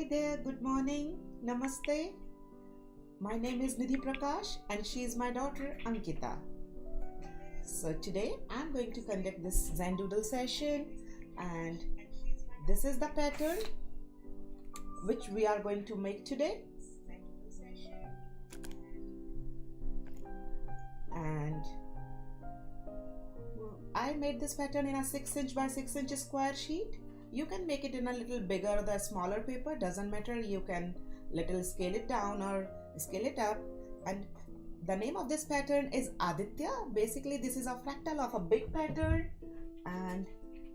Hey there, good morning, namaste. My name is Nidhi Prakash and she is my daughter Ankita. So today I'm going to conduct this Zendoodle session, and this is the pattern which we are going to make today. And I made this pattern in a 6 inch by 6 inch square sheet. You can make it in a little bigger or the smaller paper, doesn't matter. You can little scale it down or scale it up. And the name of this pattern is Aditya. Basically this is a fractal of a big pattern, and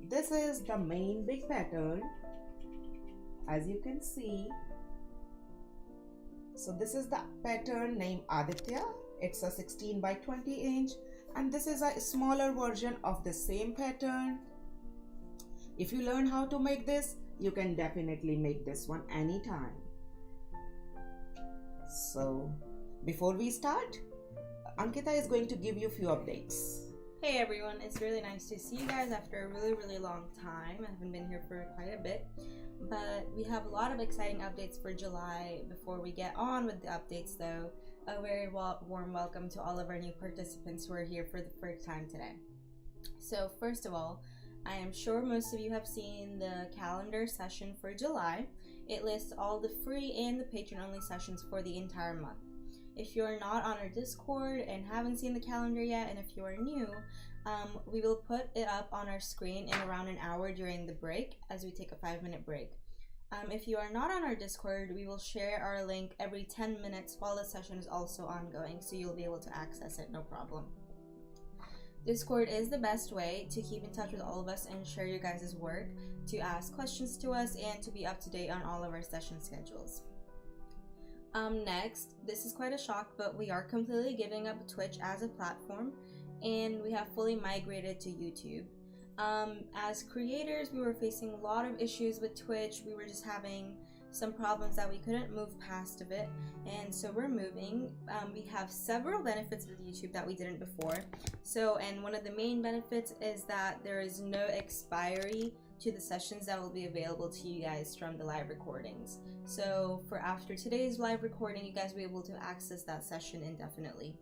this is the main big pattern, as you can see. So this is the pattern named Aditya. It's a 16 by 20 inch, and this is a smaller version of the same pattern. If you learn how to make this, you can definitely make this one anytime. So before we start, Ankita is going to give you a few updates. Hey everyone, it's really nice to see you guys after a really long time. I haven't been here for quite a bit, but we have a lot of exciting updates for July. Before we get on with the updates though, a very warm welcome to all of our new participants who are here for the first time today. So first of all, I am sure most of you have seen the calendar session for July. It lists all the free and the patron only sessions for the entire month. If you are not on our Discord and haven't seen the calendar yet, and if you are new, we will put it up on our screen in around an hour during the break as we take a 5-minute break. If you are not on our Discord, we will share our link every 10 minutes while the session is also ongoing, so you'll be able to access it no problem. Discord is the best way to keep in touch with all of us and share your guys' work, to ask questions to us, and to be up to date on all of our session schedules. Next, this is quite a shock, but we are completely giving up Twitch as a platform, and we have fully migrated to YouTube. As creators, we were facing a lot of issues with Twitch. We were just having some problems that we couldn't move past of it, and so we're moving. We have several benefits with YouTube that we didn't before. And one of the main benefits is that there is no expiry to the sessions that will be available to you guys from the live recordings. So for after today's live recording, you guys will be able to access that session indefinitely.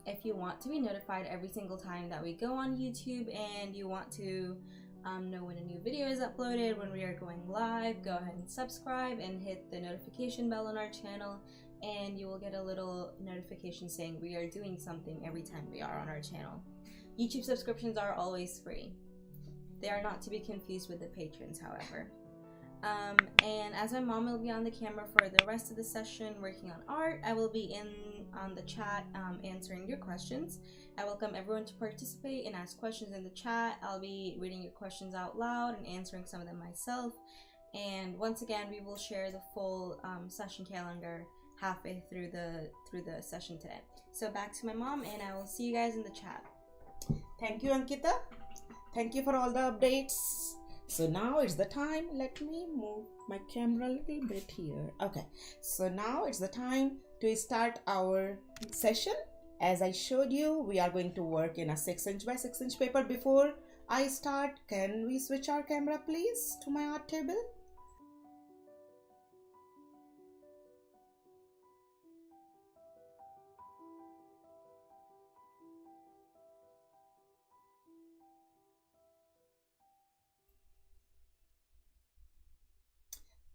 If you want to be notified every single time that we go on YouTube, and you want to know when a new video is uploaded, when we are going live, go ahead and subscribe and hit the notification bell on our channel, and you will get a little notification saying we are doing something every time we are on our channel. YouTube subscriptions are always free. They are not to be confused with the patrons, however. And as my mom will be on the camera for the rest of the session working on art, I will be on the chat answering your questions. I welcome everyone to participate and ask questions in the chat. I'll be reading your questions out loud and answering some of them myself. And once again, we will share the full session calendar halfway through the session today. So back to my mom, and I will see you guys in the chat. Thank you, Ankita. Thank you for all the updates. So now it's the time. Let me move my camera a little bit here. Okay, so now it's the time to start our session. As I showed you, we are going to work in a 6 inch by 6 inch paper. Before I start, can we switch our camera please to my art table?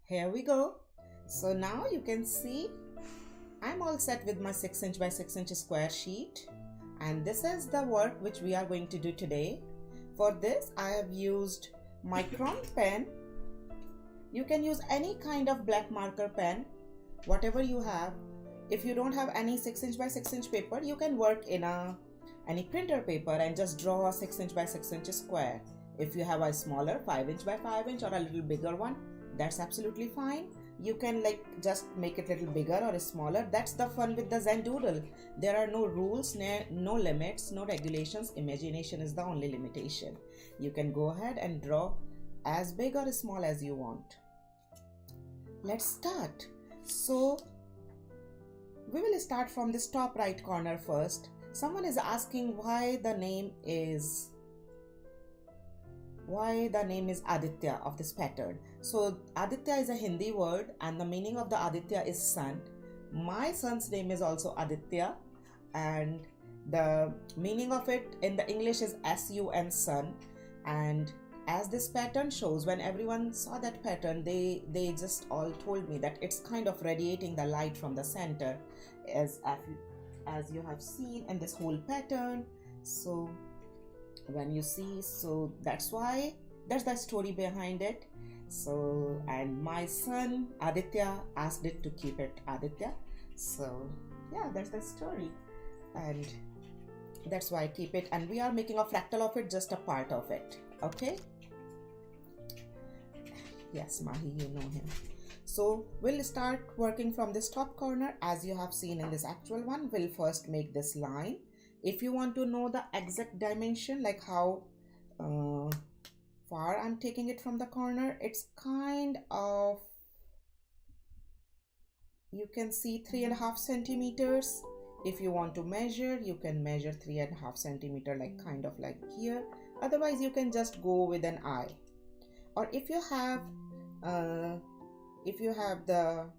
Here we go. So now you can see I'm all set with my 6 inch by 6 inch square sheet, and this is the work which we are going to do today. For this I have used micron pen. You can use any kind of black marker pen, whatever you have. If you don't have any 6 inch by 6 inch paper, you can work in any printer paper and just draw a 6 inch by 6 inch square. If you have a smaller 5 inch by 5 inch or a little bigger one, that's absolutely fine. You can just make it a little bigger or smaller. That's the fun with the Zendoodle. There are no rules, no limits, no regulations. Imagination is the only limitation. You can go ahead and draw as big or small as you want. Let's start. So we will start from this top right corner first. Someone is asking why the name is why the name is Aditya of this pattern. So Aditya is a Hindi word and the meaning of the Aditya is sun. My son's name is also Aditya and the meaning of it in the English is sun, sun. And as this pattern shows, when everyone saw that pattern, they just all told me that it's kind of radiating the light from the center as you have seen in this whole pattern. So when you see, so that's why, that's the story behind it. So, and my son Aditya asked it to keep it Aditya. So yeah, that's the story, and that's why I keep it. And we are making a fractal of it, just a part of it. Okay, yes, Mahi, you know him. So we'll start working from this top corner as you have seen in this actual one. We'll first make this line. If you want to know the exact dimension, like how far I'm taking it from the corner, it's kind of, you can see 3.5 centimeters. If you want to measure, you can measure 3.5 centimeter, like kind of like here. Otherwise you can just go with an eye, or if you have the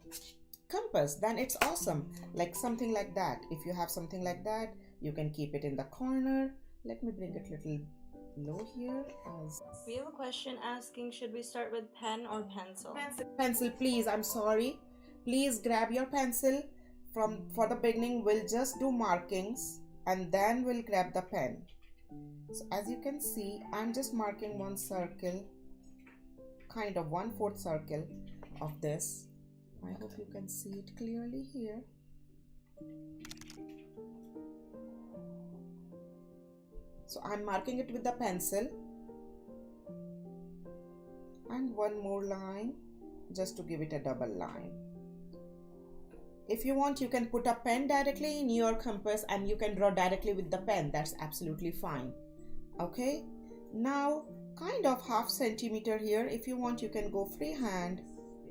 compass, then it's awesome, like something like that. If you have something like that, you can keep it in the corner. Let me bring it little low here. We have a question asking, should we start with pen or pencil? Pencil, please. I'm sorry. Please grab your pencil. For the beginning, we'll just do markings and then we'll grab the pen. So as you can see, I'm just marking one circle, kind of 1/4 circle of this. I hope you can see it clearly here. So I'm marking it with the pencil, and one more line just to give it a double line. If you want, you can put a pen directly in your compass and you can draw directly with the pen. That's absolutely fine. Okay, now kind of 1/2 centimeter here. If you want, you can go freehand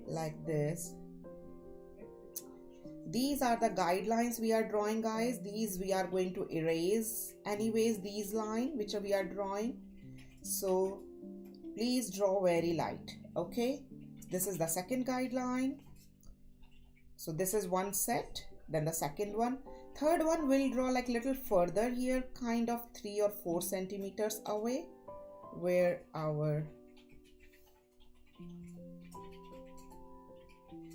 like this. These are the guidelines we are drawing, guys. These we are going to erase anyways, these lines which we are drawing. So please draw very light. Okay, this is the second guideline. So this is one set, then the second one. Third one we'll draw like little further here, kind of 3 or 4 centimeters away, where our,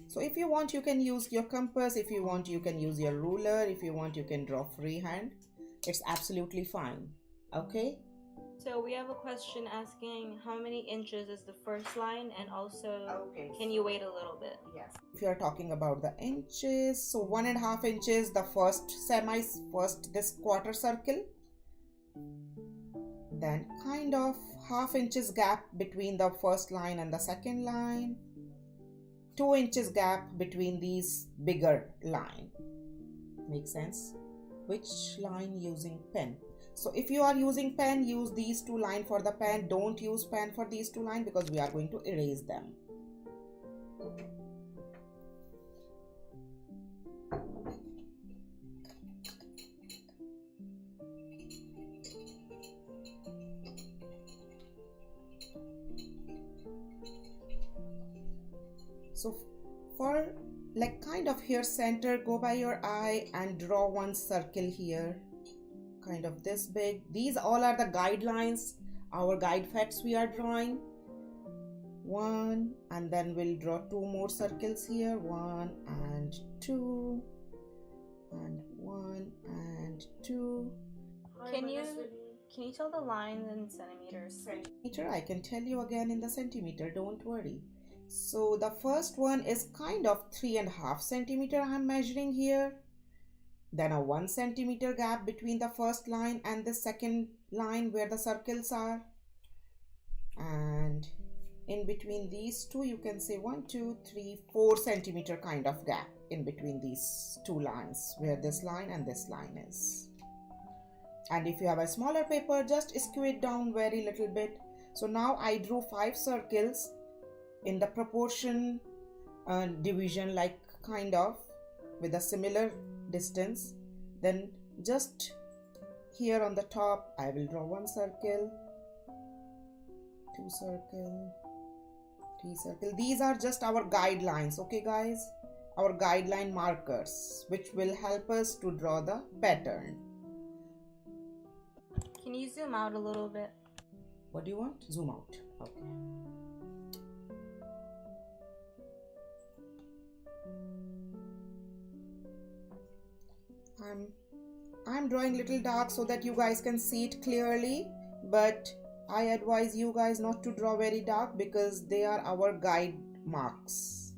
so if you want, you can use your compass. If you want, you can use your ruler. If you want, you can draw freehand. It's absolutely fine. Okay, so we have a question asking, how many inches is the first line, and also can you wait a little bit? Yes, if you are talking about the inches, so 1.5 inches the first this quarter circle, then kind of 1/2 inches gap between the first line and the second line, 2 inches gap between these bigger line. Make sense? Which line using pen? So if you are using pen, use these 2 lines for the pen. Don't use pen for these 2 lines because we are going to erase them. So for like kind of here center, go by your eye and draw one circle here, kind of this big. These all are the guidelines, our guide facts we are drawing. 1, and then we'll draw 2 more circles here, 1 and 2, and 1 and 2. Can you tell the lines in centimeters? Centimeter, I can tell you again in the centimeter, don't worry. So the first one is kind of 3.5 centimeter I'm measuring here. Then a 1 centimeter gap between the first line and the second line where the circles are. And in between these two, you can say 1, 2, 3, 4 centimeter kind of gap in between these 2 lines where this line and this line is. And if you have a smaller paper, just skew it down very little bit. So now I drew 5 circles in the proportion division, like kind of with a similar distance. Then just here on the top I will draw 1 circle, 2 circle, 3 circle. These are just our guidelines, okay guys? Our guideline markers which will help us to draw the pattern. Can you zoom out a little bit? What do you want? Zoom out. Okay. I'm drawing little dark so that you guys can see it clearly, but I advise you guys not to draw very dark because they are our guide marks.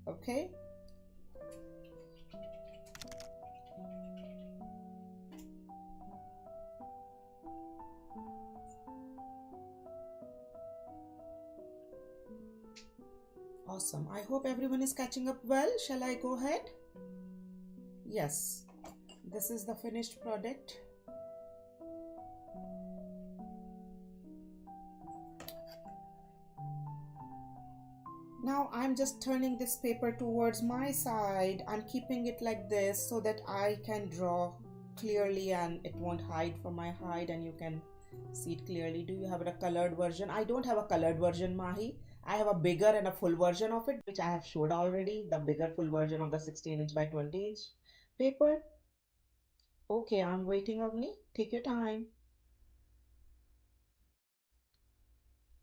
Okay? Awesome. I hope everyone is catching up well. Shall I go ahead? Yes. This is the finished product. Now I'm just turning this paper towards my side. I'm keeping it like this so that I can draw clearly and it won't hide from my hide and you can see it clearly. Do you have a colored version? I don't have a colored version, Mahi. I have a bigger and a full version of it, which I have showed already. The bigger full version of the 16" by 20" paper. Okay, I'm waiting, Agni. Take your time.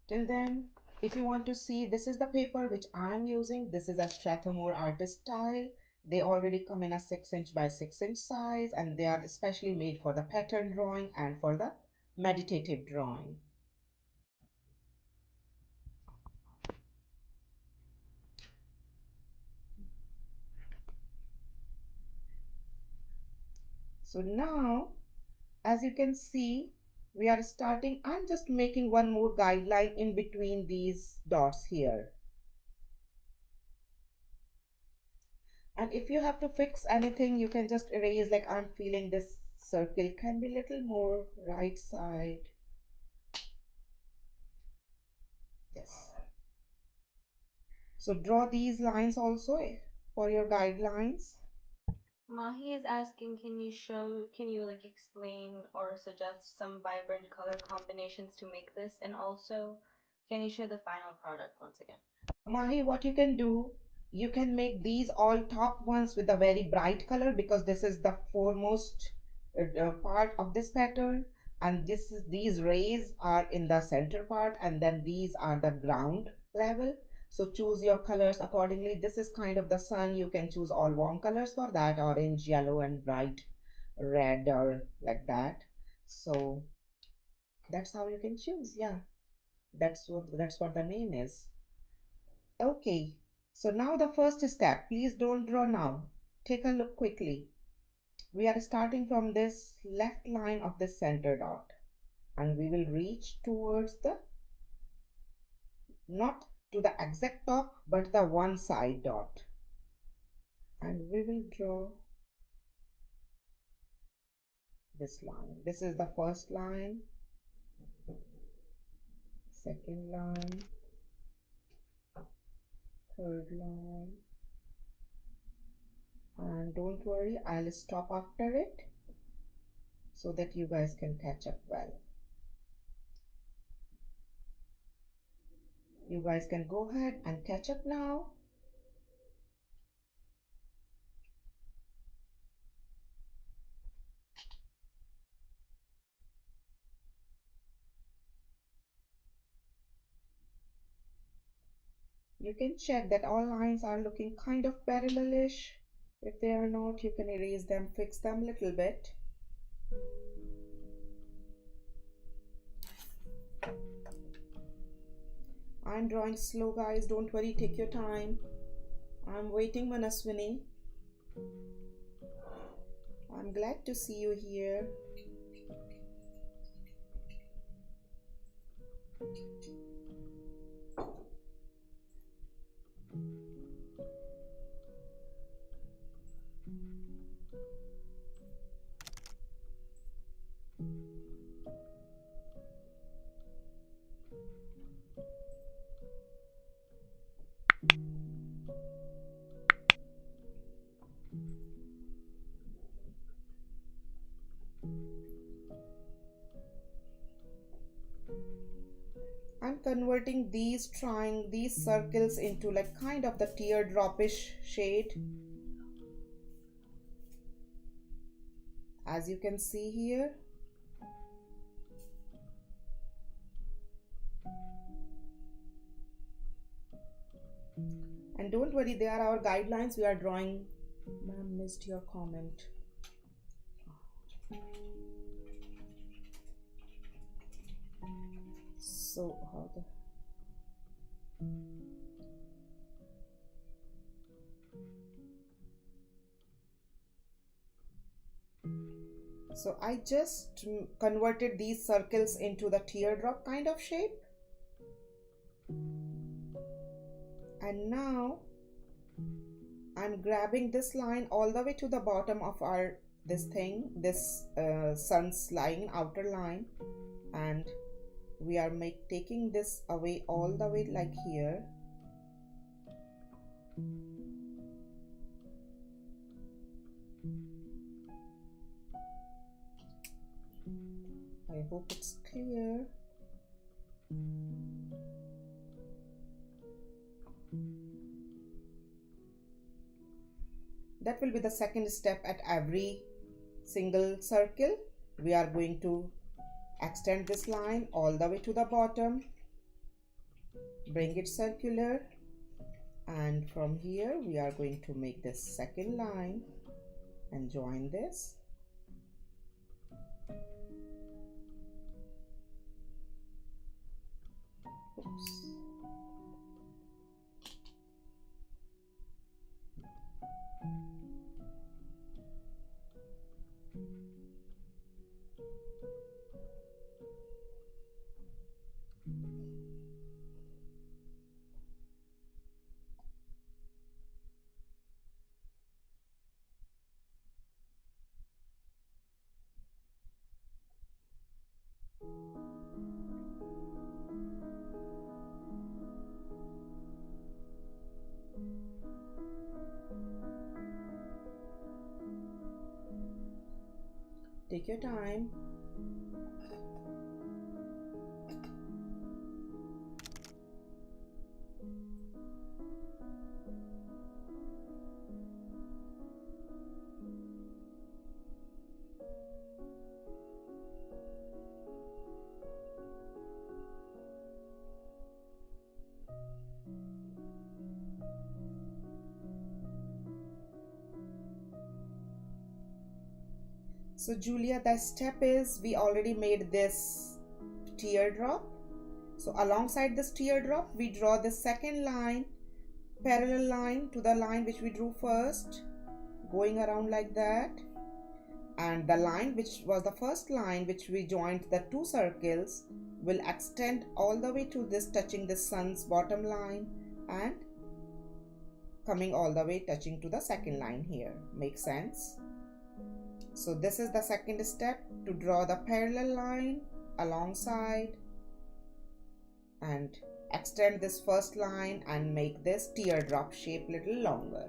Till then, if you want to see, this is the paper which I'm using. This is a Strathmore artist style. They already come in a 6" by 6" size and they are especially made for the pattern drawing and for the meditative drawing. So now, as you can see, we are starting. I'm just making one more guideline in between these dots here. And if you have to fix anything, you can just erase, like I'm feeling this circle can be a little more right side. Yes. So draw these lines also for your guidelines. Mahi is asking, can you like explain or suggest some vibrant color combinations to make this? And also, can you show the final product once again? Mahi, what you can do, you can make these all top ones with a very bright color because this is the foremost part of this pattern, and these rays are in the center part, and then these are the ground level. So choose your colors accordingly. This is kind of the sun. You can choose all warm colors for that, orange, yellow, and bright red, or like that. So that's how you can choose. Yeah, that's what the name is. Okay, so now the first step, please don't draw now. Take a look quickly. We are starting from this left line of the center dot and we will reach towards the, not to the exact top, but the one side dot. And we will draw this line. This is the first line, second line, third line. And don't worry, I'll stop after it so that you guys can catch up well. You guys can go ahead and catch up now. You can check that all lines are looking kind of parallelish. If they are not, you can erase them, fix them a little bit. I'm drawing slow, guys. Don't worry, take your time. I'm waiting, Manaswini. I'm glad to see you here. I'm converting these circles into like kind of the teardropish shade, as you can see here. And don't worry, they are our guidelines. We are drawing. Ma'am, missed your comment. So how the so I just converted these circles into the teardrop kind of shape. And now I'm grabbing this line all the way to the bottom of our this sun's line, outer line, and we are taking this away all the way like here. I hope it's clear. That will be the second step. At every single circle, we are going to extend this line all the way to the bottom, bring it circular, and from here we are going to make this second line and join this. Oops. Take your time. So Julia, the step is we already made this teardrop. So alongside this teardrop, we draw the second line, parallel line to the line which we drew first, going around like that. And the line which was the first line which we joined the two circles will extend all the way to this, touching the sun's bottom line and coming all the way touching to the second line here. Makes sense? So this is the second step, to draw the parallel line alongside and extend this first line and make this teardrop shape little longer.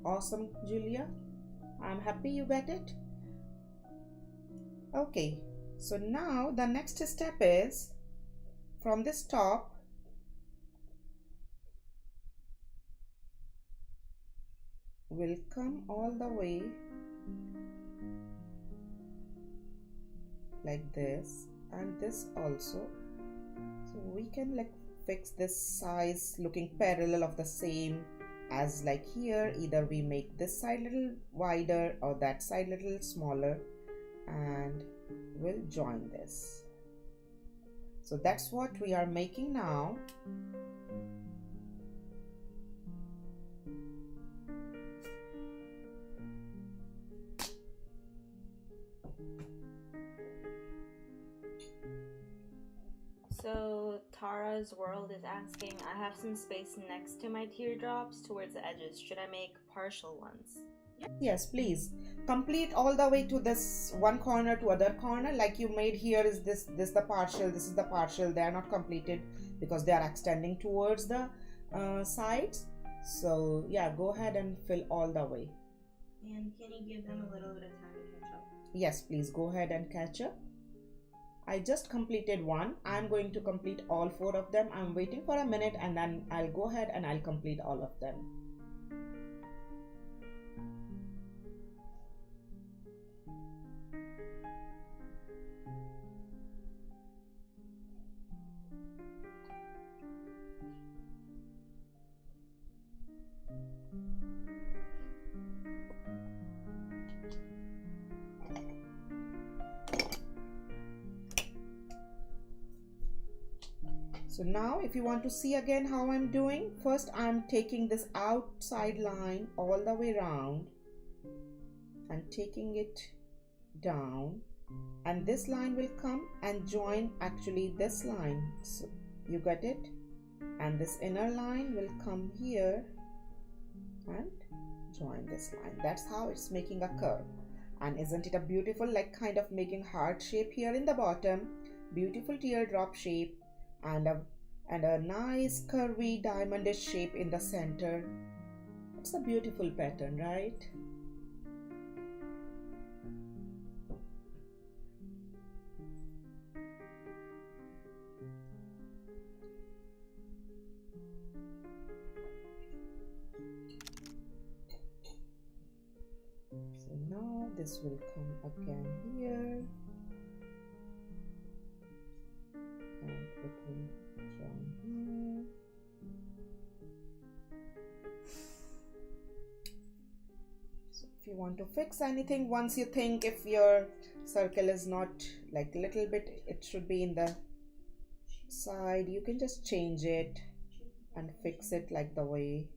Awesome, Julia. I'm happy you got it. Okay, so now the next step is from this top, will come all the way like this, and this also. So we can like fix this size looking parallel of the same as like here. Either we make this side little wider or that side little smaller, and we'll join this. So that's what we are making now. So Tara's World is asking, I have some space next to my teardrops towards the edges. Should I make partial ones? Yes, please. Complete all the way to this one corner to other corner. Like you made here is this the partial, this is the partial. They are not completed because they are extending towards the sides. So yeah, go ahead and fill all the way. And can you give them a little bit of time to catch up? Yes, please go ahead and catch up. I just completed one. I'm going to complete all 4 of them. I'm waiting for a minute and then I'll go ahead and I'll complete all of them. So now if you want to see again how I'm doing, first I'm taking this outside line all the way around and taking it down, and this line will come and join actually this line. So you got it? And this inner line will come here and join this line. That's how it's making a curve. And isn't it a beautiful, like kind of making heart shape here in the bottom, beautiful teardrop shape, and a nice curvy diamondish shape in the center. It's a beautiful pattern, right? So now this will come again here, and it will join here. So if you want to fix anything, once you think if your circle is not like a little bit, it should be in the side, you can just change it and fix it like the way,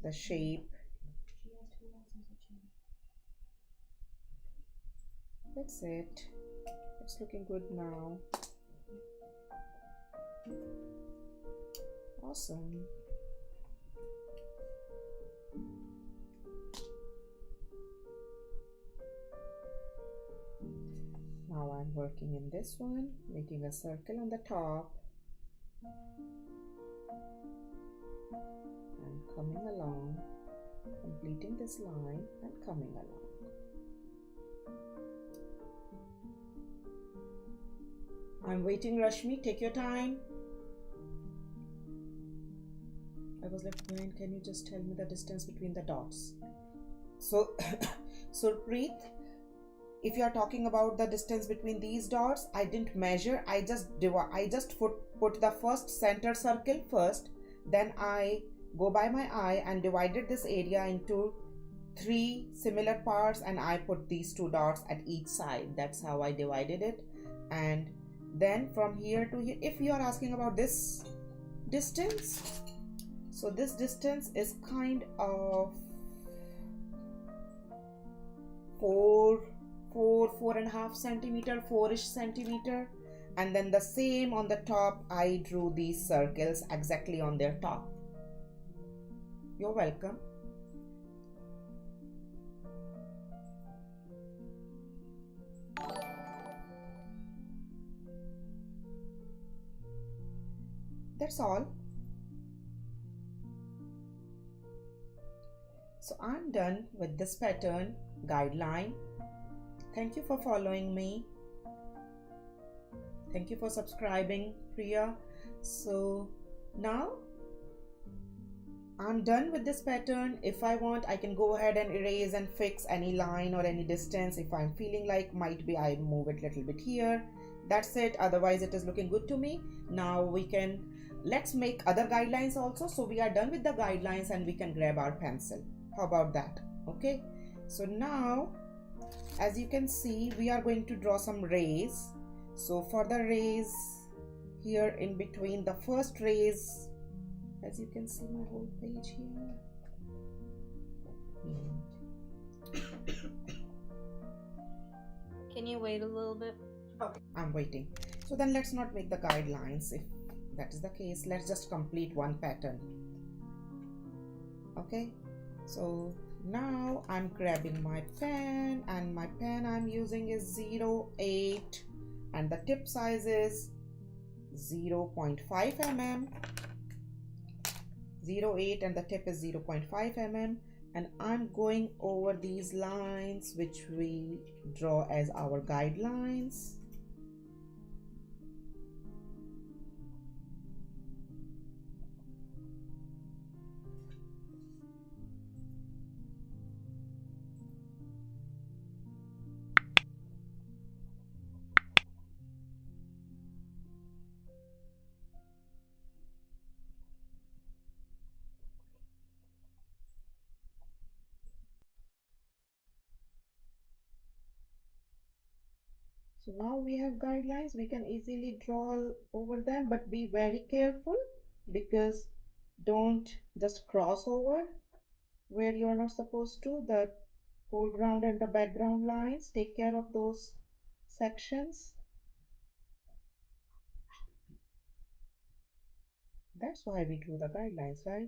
the shape. That's it. It's looking good now. Awesome. Now I'm working in this one, making a circle on the top and coming along, completing this line and coming along. I'm waiting, Rashmi, take your time. I was like, when can you just tell me the distance between the dots? So, so Preet, if you are talking about the distance between these dots, I didn't measure. I just put the first center circle first. Then I go by my eye and divided this area into 3 similar parts, and I put these 2 dots at each side. That's how I divided it. And then from here to here, if you are asking about this distance, so this distance is kind of 4.5 centimeter, 4-ish centimeter. And then the same on the top, I drew these circles exactly on their top. You're welcome. That's all. So I'm done with this pattern guideline. Thank you for following me. Thank you for subscribing, Priya. So now I'm done with this pattern. If I want, I can go ahead and erase and fix any line or any distance. If I'm feeling like might be I move it a little bit here. That's it. Otherwise it is looking good to me. Now let's make other guidelines also. So we are done with the guidelines and we can grab our pencil. How about that? Okay. So now, as you can see, we are going to draw some rays. So for the rays, here in between the first rays, as you can see my whole page here. Can you wait a little bit? Okay, I'm waiting. So then let's not make the guidelines. If that is the case, let's just complete one pattern. Okay, so now I'm grabbing my pen, and my pen I'm using is 08 and the tip size is 0.5 mm. 08 and the tip is 0.5 mm. and I'm going over these lines which we draw as our guidelines. So now we have guidelines, we can easily draw over them, but be very careful because don't just cross over where you're not supposed to. The foreground and the background lines, take care of those sections. That's why we do the guidelines, right?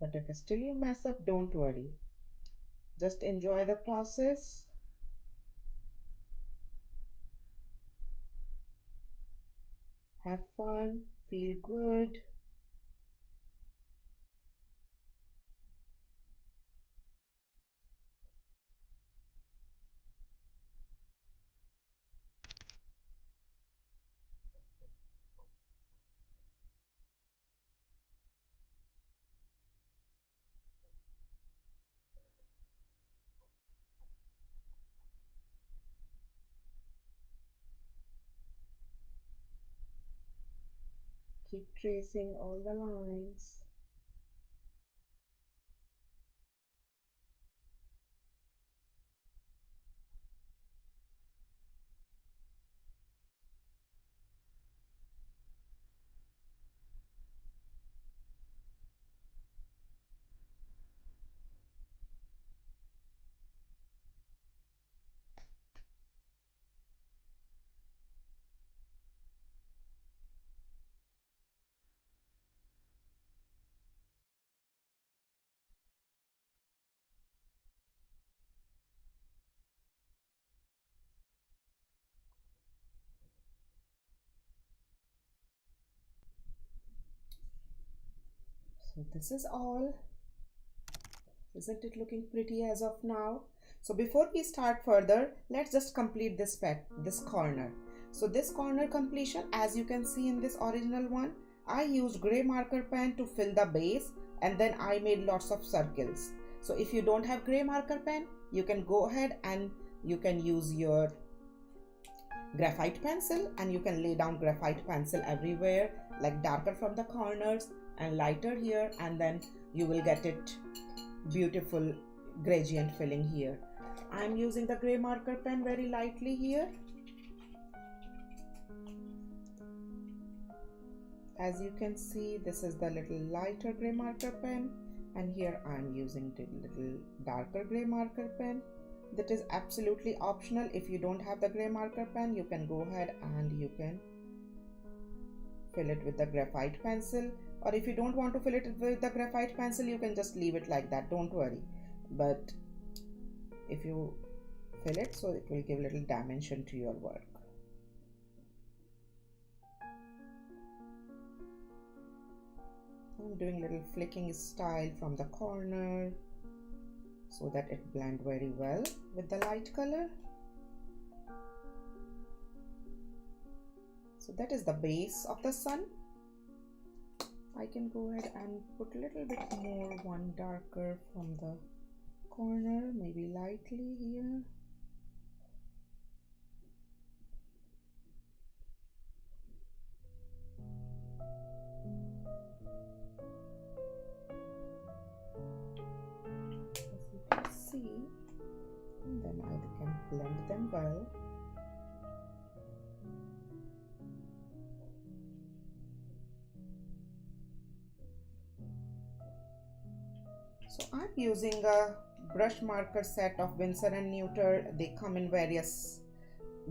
But if still you mess up, don't worry. Just enjoy the process. Have fun, feel good. Keep tracing all the lines. So this is all. Isn't it looking pretty as of now? So before we start further, let's just complete this corner. So this corner completion, as you can see in this original one, I used gray marker pen to fill the base, and then I made lots of circles. So if you don't have gray marker pen, you can go ahead and you can use your graphite pencil, and you can lay down graphite pencil everywhere, like darker from the corners and lighter here, and then you will get it beautiful gradient filling here. I'm using the gray marker pen very lightly here. As you can see, this is the little lighter gray marker pen, and here I'm using the little darker gray marker pen. That is absolutely optional. If you don't have the gray marker pen, you can go ahead and you can fill it with the graphite pencil, or if you don't want to fill it with the graphite pencil, you can just leave it like that, don't worry. But if you fill it, so it will give little dimension to your work. I'm doing little flicking style from the corner so that it blend very well with the light color. So that is the base of the sun. I can go ahead and put a little bit more, one darker from the corner, maybe lightly here. As you can see, and then I can blend them well. So I'm using a brush marker set of Winsor and Neuter. They come in various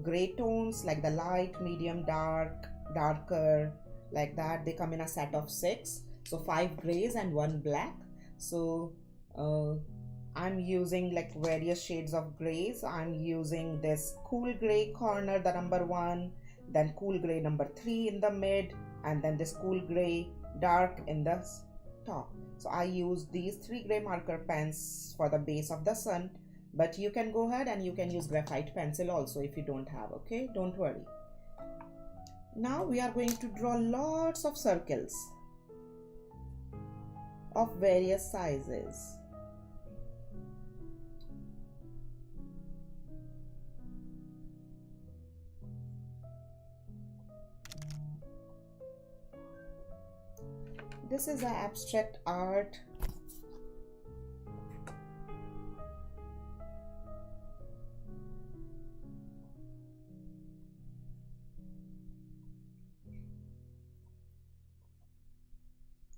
gray tones like the light, medium, dark, darker, like that. They come in a set of 6. So 5 grays and 1 black. So I'm using like various shades of grays. I'm using this cool gray corner, the number 1, then cool gray number 3 in the mid, and then this cool gray dark in the top. So I use these 3 gray marker pens for the base of the sun, but you can go ahead and you can use graphite pencil also if you don't have, okay? Don't worry. Now we are going to draw lots of circles of various sizes. This is an abstract art.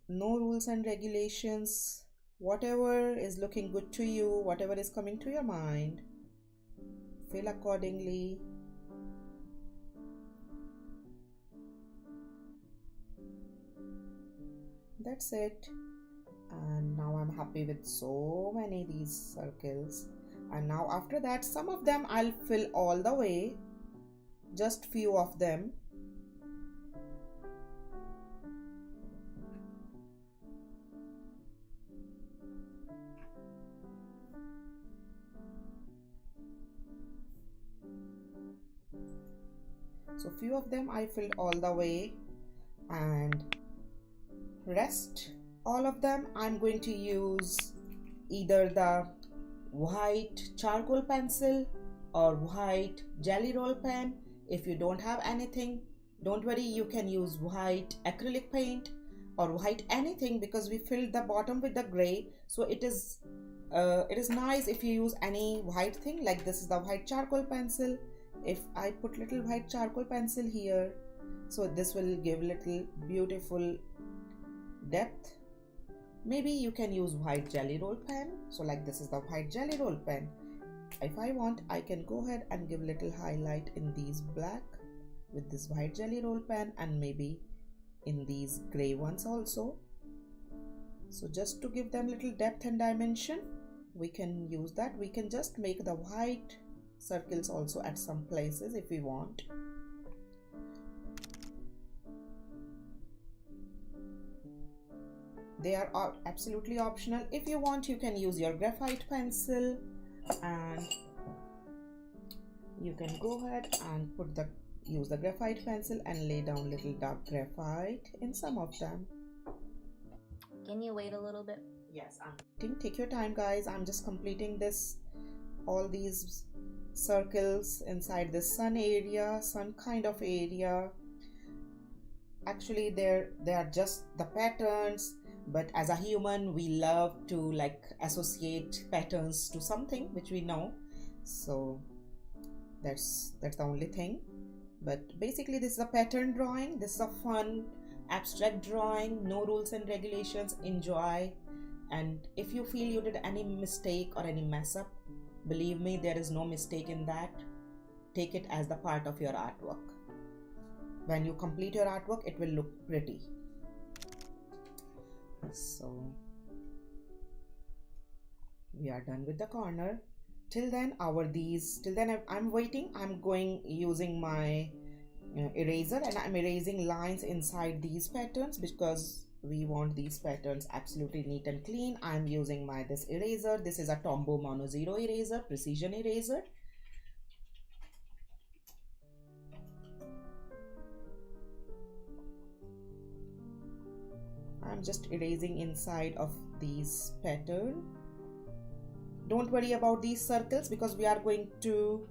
No rules and regulations. Whatever is looking good to you, whatever is coming to your mind, fill accordingly. That's it. And now I'm happy with so many these circles. And now after that, some of them I'll fill all the way, just few of them. So few of them I filled all the way, and rest all of them I'm going to use either the white charcoal pencil or white jelly roll pen. If you don't have anything, don't worry, you can use white acrylic paint or white anything, because we filled the bottom with the gray, so it is nice if you use any white thing. Like this is the white charcoal pencil. If I put little white charcoal pencil here, so this will give little beautiful depth. Maybe you can use white jelly roll pen. So like this is the white jelly roll pen. If I want, I can go ahead and give little highlight in these black with this white jelly roll pen, and maybe in these gray ones also. So just to give them little depth and dimension, we can use that. We can just make the white circles also at some places if we want. They are absolutely optional. If you want, you can use your graphite pencil, and you can go ahead and use the graphite pencil and lay down little dark graphite in some of them. Can you wait a little bit? Yes, take your time, guys. I'm just completing all these circles inside the sun area, sun kind of area. Actually, they are just the patterns, but as a human, we love to like associate patterns to something which we know. So that's the only thing. But basically, this is a pattern drawing. This is a fun abstract drawing. No rules and regulations. Enjoy. And if you feel you did any mistake or any mess up, believe me, there is no mistake in that. Take it as the part of your artwork. When you complete your artwork, it will look pretty. So we are done with the corner. Till then I'm waiting. I'm going using my eraser, and I'm erasing lines inside these patterns because we want these patterns absolutely neat and clean. I'm using this eraser. This is a Tombow Mono Zero eraser, precision eraser. I'm just erasing inside of these pattern. Don't worry about these circles because we are going to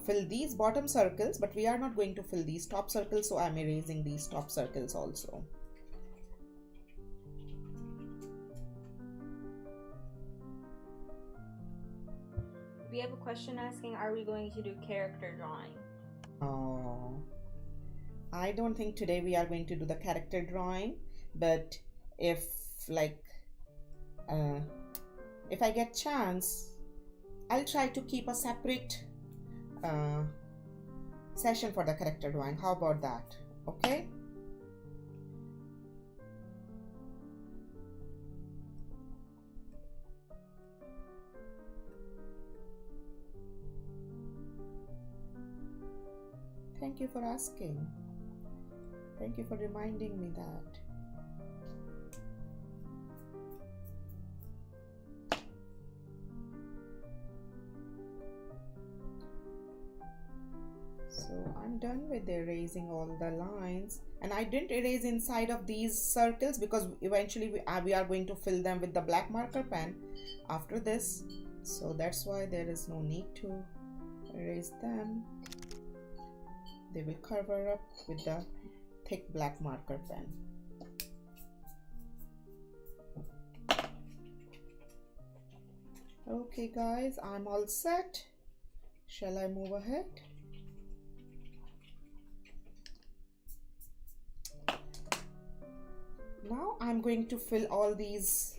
fill these bottom circles, but we are not going to fill these top circles, so I'm erasing these top circles also. We have a question asking, are we going to do character drawing? Oh, I don't think today we are going to do the character drawing, but if I get chance, I'll try to keep a separate session for the character drawing. How about that? Okay. Thank you for asking. Thank you for reminding me that. So I'm done with erasing all the lines, and I didn't erase inside of these circles because eventually we are going to fill them with the black marker pen after this, so that's why there is no need to erase them. They will cover up with the thick black marker pen. Okay guys, I'm all set. Shall I move ahead? Now I'm going to fill all these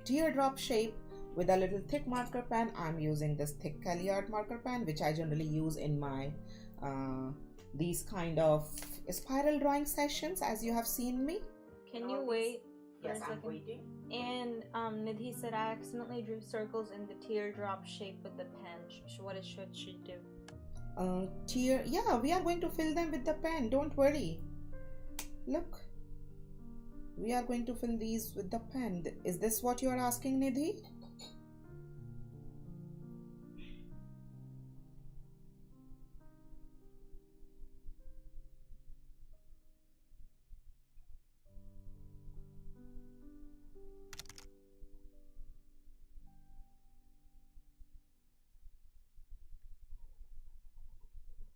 teardrop shape with a little thick marker pen. I'm using this thick Kelly art marker pen, which I generally use in my these kind of spiral drawing sessions, as you have seen me. Can you wait for Yes, a second? I'm waiting. And Nidhi said I accidentally drew circles in the teardrop shape with the pen. What should she do? Yeah, we are going to fill them with the pen, don't worry. Look, we are going to fill these with the pen. Is this what you are asking, Nidhi?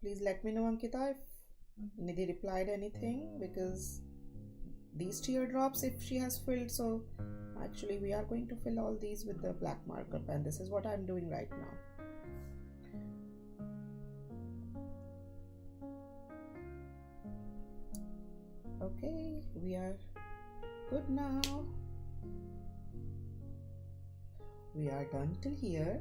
Please let me know, Ankita, if Nidhi replied anything, because these teardrops, if she has filled, so actually we are going to fill all these with the black marker pen. This is what I'm doing right now. Okay, we are good now. We are done till here.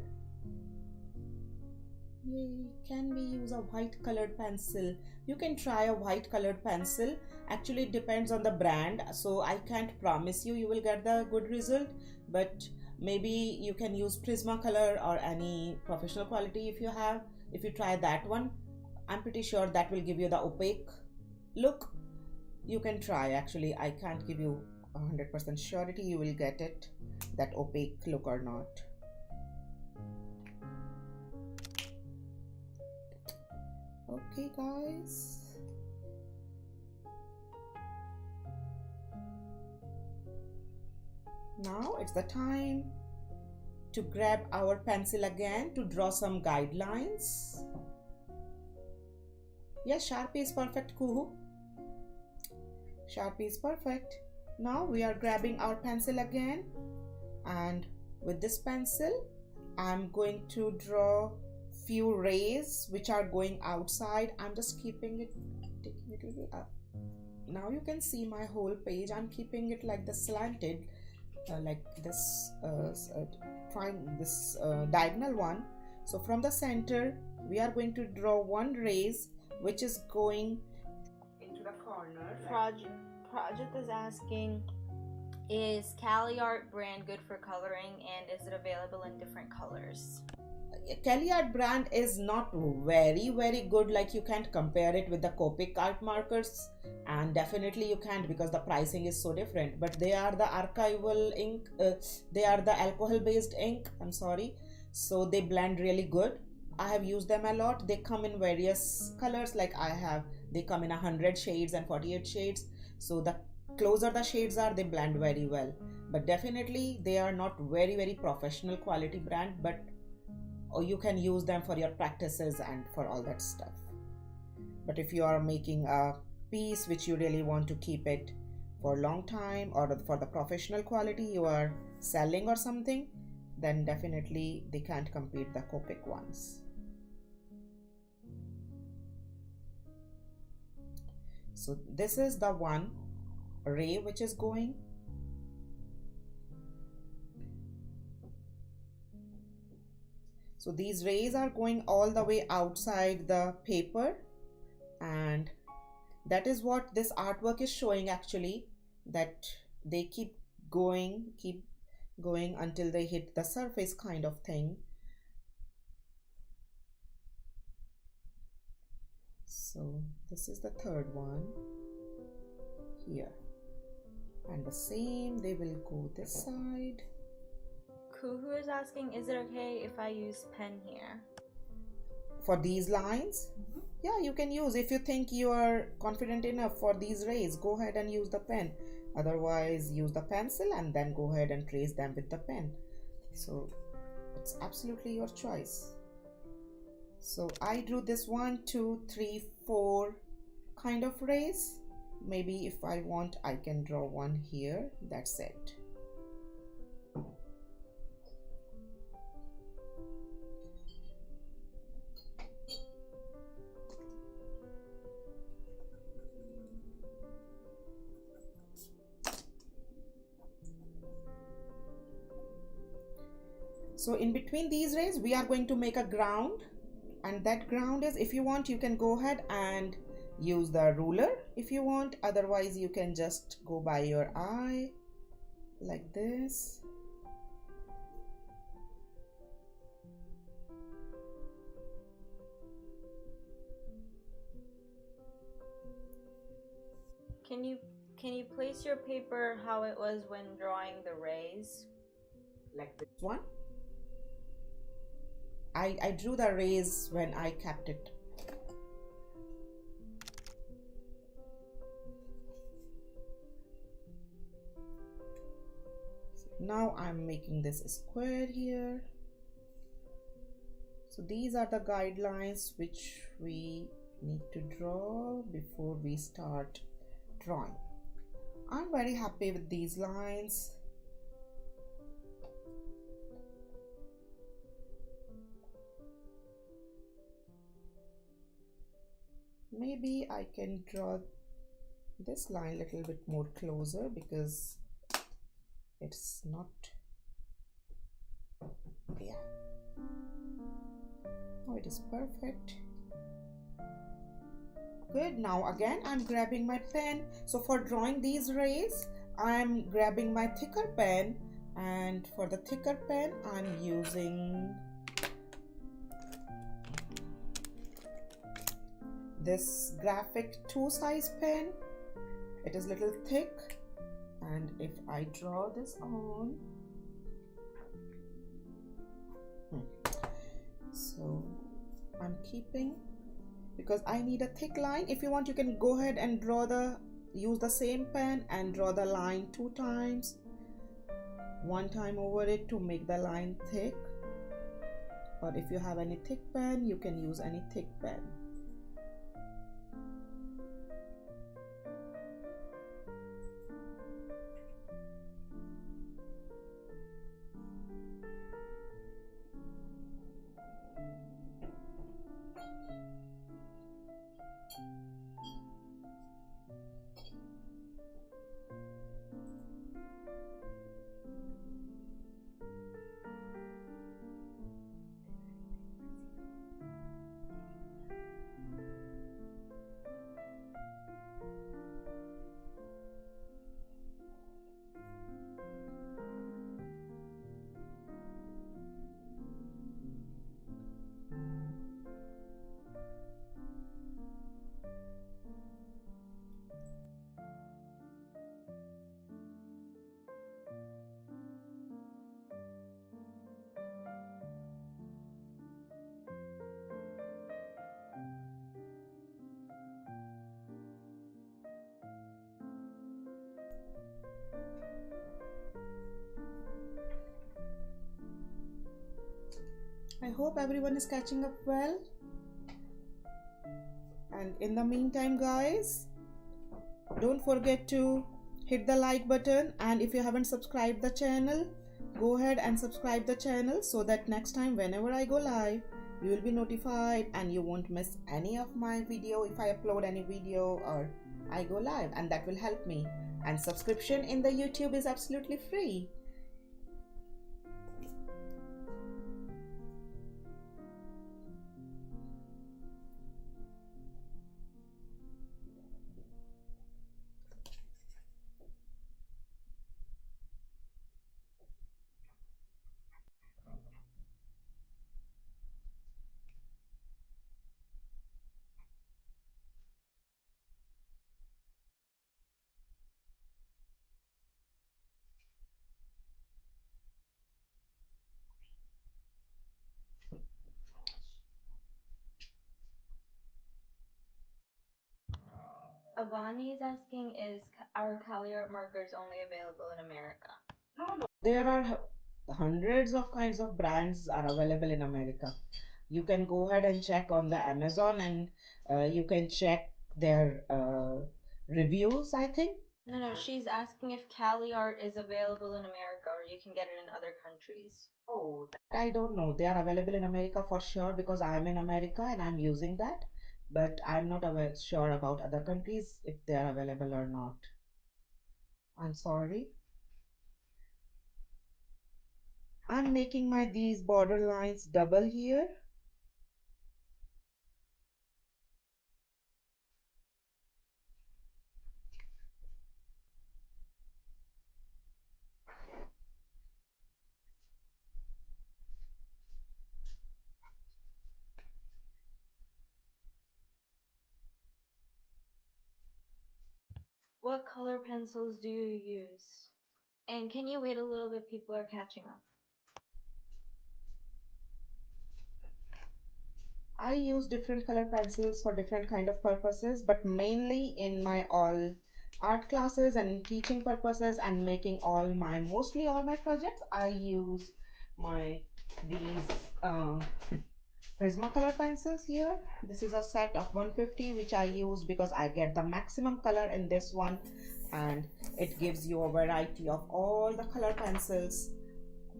Yay, can we use a white colored pencil? You can try a white colored pencil. Actually, it depends on the brand, so I can't promise you will get the good result, but maybe you can use Prismacolor or any professional quality if you have. If you try that one, I'm pretty sure that will give you the opaque look. You can try. Actually, I can't give you 100% surety you will get it, that opaque look or not. Okay guys, now it's the time to grab our pencil again to draw some guidelines. Yes, Sharpie is perfect, Kuhu. Sharpie is perfect. Now we are grabbing our pencil again, and with this pencil I'm going to draw few rays which are going outside. I'm just keeping it, taking it a little up. Now you can see my whole page. I'm keeping it like the slanted, like this diagonal one. So from the center we are going to draw one rays which is going into the corner. Project is asking, is Cali Art brand good for coloring, and is it available in different colors? Kelly Art brand is not very good. Like, you can't compare it with the Copic art markers, and definitely you can't because the pricing is so different. But they are the archival ink, they are the alcohol based ink, I'm sorry, so they blend really good. I have used them a lot. They come in various colors, like they come in 100 shades and 48 shades, so the closer the shades are, they blend very well. But definitely they are not very professional quality brand, but or you can use them for your practices and for all that stuff. But if you are making a piece which you really want to keep it for a long time, or for the professional quality you are selling or something, then definitely they can't compete the Copic ones. So this is the one ray which is going. So these rays are going all the way outside the paper, and that is what this artwork is showing actually, that they keep going until they hit the surface kind of thing. So this is the third one here, and the same, they will go this side. Kuhu is asking, is it okay if I use pen here? For these lines? Yeah, you can use. If you think you are confident enough for these rays, go ahead and use the pen. Otherwise, use the pencil and then go ahead and trace them with the pen. So it's absolutely your choice. So I drew this 1, 2, 3, 4 kind of rays. Maybe if I want, I can draw one here. That's it. So in between these rays, we are going to make a ground, and that ground is, if you want, you can go ahead and use the ruler if you want. Otherwise, you can just go by your eye like this. Can you place your paper how it was when drawing the rays? Like this one. I drew the rays when I kept it. Now I'm making this square here. So these are the guidelines which we need to draw before we start drawing. I'm very happy with these lines. Maybe I can draw this line a little bit more closer because it's not, yeah. Oh, it is perfect. Good. Now again, I'm grabbing my pen. So for drawing these rays, I'm grabbing my thicker pen, and for the thicker pen, I'm using this graphic 2 size pen. It is little thick, and if I draw this on, so I'm keeping, because I need a thick line. If you want, you can go ahead and use the same pen and draw the line 2 times, 1 time over it to make the line thick. Or if you have any thick pen, you can use any thick pen. I hope everyone is catching up well. And in the meantime, guys, don't forget to hit the like button, and if you haven't subscribed the channel, go ahead and subscribe the channel so that next time whenever I go live, you will be notified and you won't miss any of my video if I upload any video or I go live, and that will help me. And subscription in the YouTube is absolutely free. Avani is asking, is our Cali art markers only available in America? There are hundreds of kinds of brands are available in America. You can go ahead and check on the Amazon, and you can check their reviews, I think. No, she's asking if Cali art is available in America or you can get it in other countries. Oh, that I don't know. They are available in America for sure because I'm in America and I'm using that. But I'm not sure about other countries if they are available or not. I'm sorry. I'm making my these border lines double here. What color pencils do you use? And can you wait a little bit? People are catching up. I use different color pencils for different kind of purposes, but mainly in my all art classes and teaching purposes and making mostly all my projects, I use these Prismacolor pencils here. This is a set of 150 which I use because I get the maximum color in this one, and it gives you a variety of all the color pencils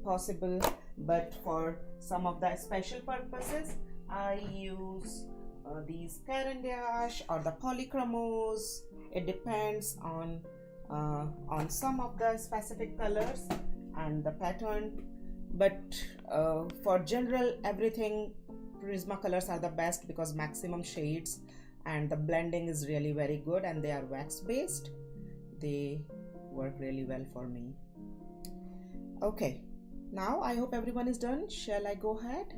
possible. But for some of the special purposes I use these Carandash or the polychromos. It depends on some of the specific colors and the pattern, but for general everything, Prismacolors are the best because maximum shades and the blending is really very good, and they are wax based. They work really well for me. Okay, now I hope everyone is done. Shall I go ahead?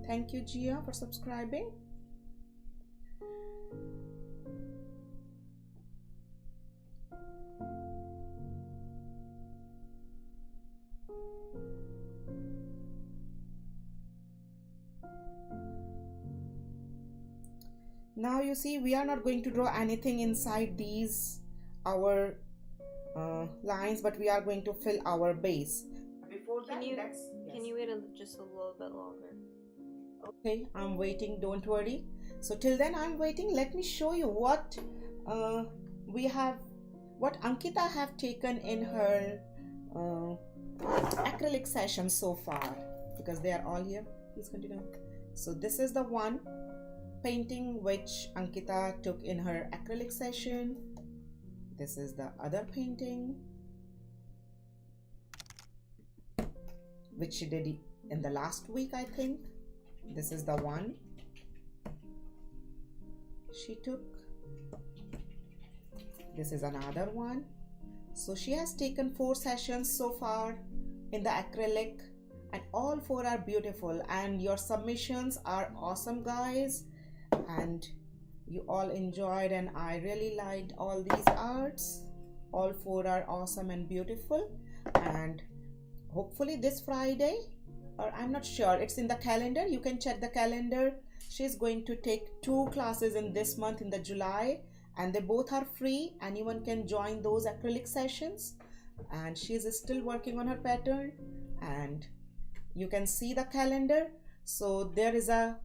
Thank you, Gia, for subscribing. Now you see we are not going to draw anything inside these our lines, but we are going to fill our base. Before that, can you wait just a little bit longer? Okay, I'm waiting, don't worry. So till then I'm waiting, let me show you what what Ankita have taken in her acrylic session so far, because they are all here. Please continue. So this is the one painting which Ankita took in her acrylic session. This is the other painting which she did in the last week, I think. This is the one she took. This is another one. So she has taken 4 sessions so far in the acrylic, and all 4 are beautiful, and your submissions are awesome, guys, and you all enjoyed, and I really liked all these arts. All 4 are awesome and beautiful, and hopefully this Friday, or I'm not sure, it's in the calendar, you can check the calendar. She's going to take 2 classes in this month, in the July, and they both are free. Anyone can join those acrylic sessions, and she's still working on her pattern, and you can see the calendar. So there is a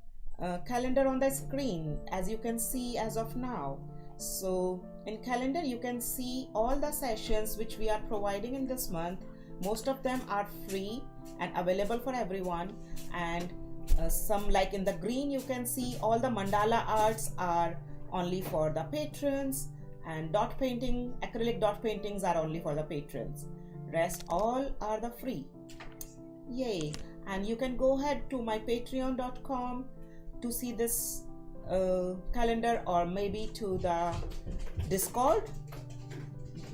calendar on the screen, as you can see as of now. So in calendar you can see all the sessions which we are providing in this month. Most of them are free and available for everyone, and some, like in the green, you can see all the mandala arts are only for the patrons, and dot painting, acrylic dot paintings are only for the patrons. Rest all are the free. Yay. And you can go ahead to my patreon.com to see this calendar, or maybe to the Discord.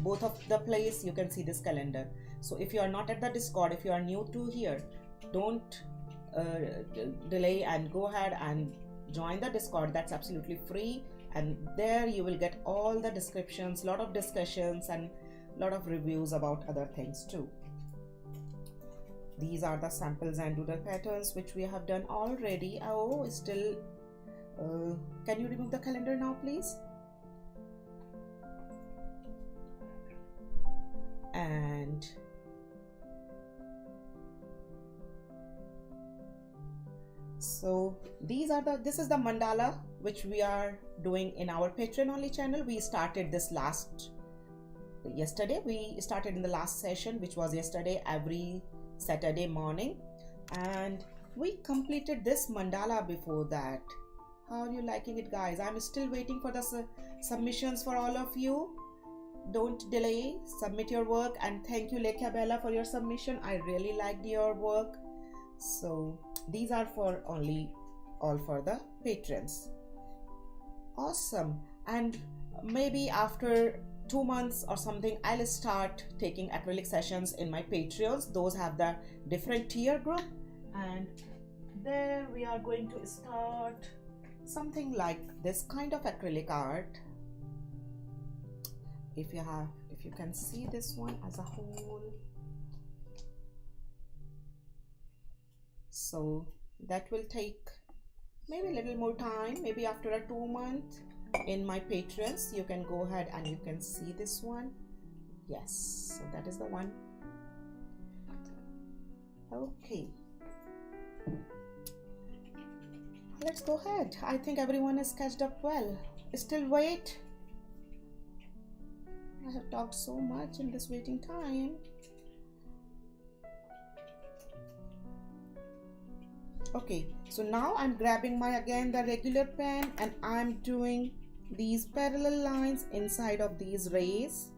Both of the place you can see this calendar. So if you are not at the Discord, if you are new to here, don't delay and go ahead and join the Discord. That's absolutely free, and there you will get all the descriptions, lot of discussions, and lot of reviews about other things too. These are the samples and doodle patterns which we have done already. Oh, still, can you remove the calendar now, please? And so this is the mandala which we are doing in our Patreon only channel. We started this yesterday. We started in the last session, which was yesterday, every Saturday morning, and we completed this mandala before that. How are you liking it, guys? I'm still waiting for the submissions for all of you. Don't delay, submit your work. And thank you, Lekha Bella, for your submission. I really liked your work. So these are for all for the patrons. Awesome. And maybe after 2 months or something, I'll start taking acrylic sessions in my Patreons. Those have the different tier group, and there we are going to start something like this kind of acrylic art. If you can see this one as a whole. So that will take maybe a little more time, maybe after a 2 month in my patrons. You can go ahead and you can see this one. Yes, so that is the one. Okay, let's go ahead. I think everyone is catched up well. Still wait. I have talked so much in this waiting time. Okay, so now I'm grabbing the regular pen, and I'm doing these parallel lines inside of these rays.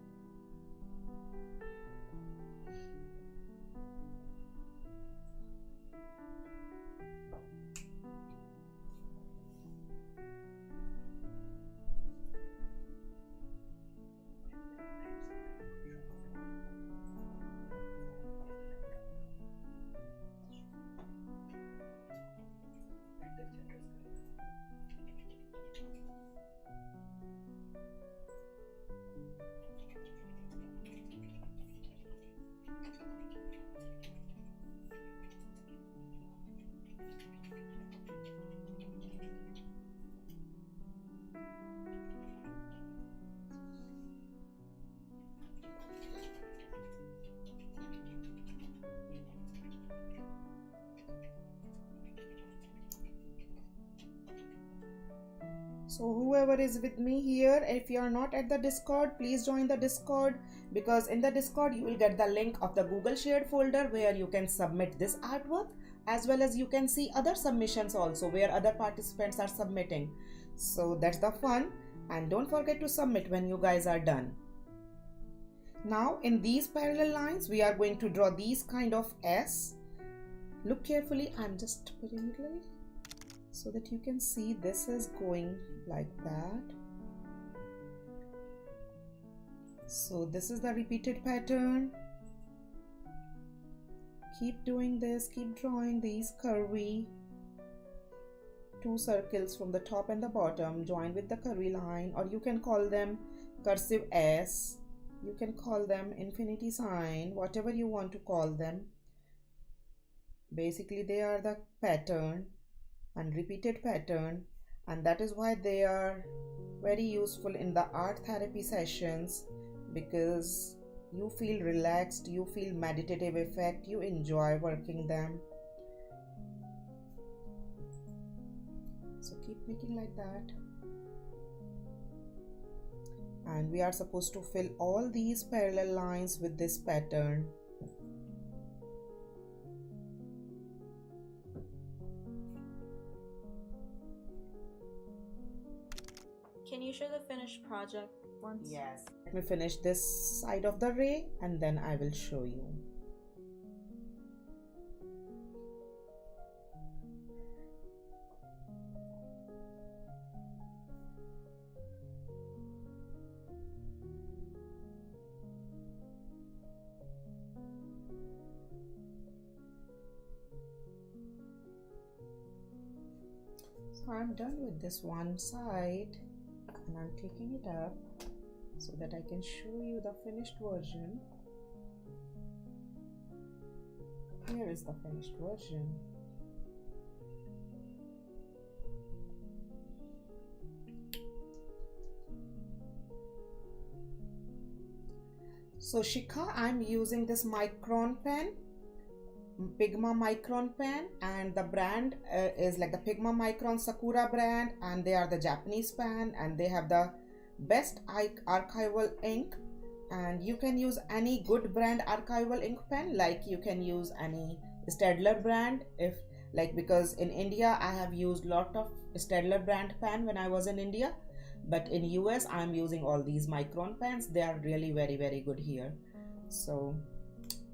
So whoever is with me here, if you are not at the Discord, please join the Discord, because in the Discord you will get the link of the Google shared folder where you can submit this artwork, as well as you can see other submissions also where other participants are submitting. So that's the fun, and don't forget to submit when you guys are done. Now in these parallel lines we are going to draw these kind of S. Look carefully, I'm just putting it like so that you can see this is going like that. So this is the repeated pattern. Keep doing this, keep drawing these curvy 2 circles from the top and the bottom, join with the curvy line, or you can call them cursive S, you can call them infinity sign, whatever you want to call them. Basically they are the pattern and repeated pattern, and that is why they are very useful in the art therapy sessions, because you feel relaxed, you feel meditative effect, you enjoy working them. So keep making like that, and we are supposed to fill all these parallel lines with this pattern. Can you show the finished project once? Yes. Let me finish this side of the ray and then I will show you. So I'm done with this one side, and I'm taking it up so that I can show you the finished version. here is the finished version. So Shikha, I'm using this micron pen, Pigma micron pen, and the brand is like the Pigma micron Sakura brand, and they are the Japanese pen, and they have the best archival ink. And you can use any good brand archival ink pen, like you can use any Stedler brand, if like, because in India I have used lot of Stedler brand pen when I was in India, but in US I'm using all these micron pens. They are really very good here, so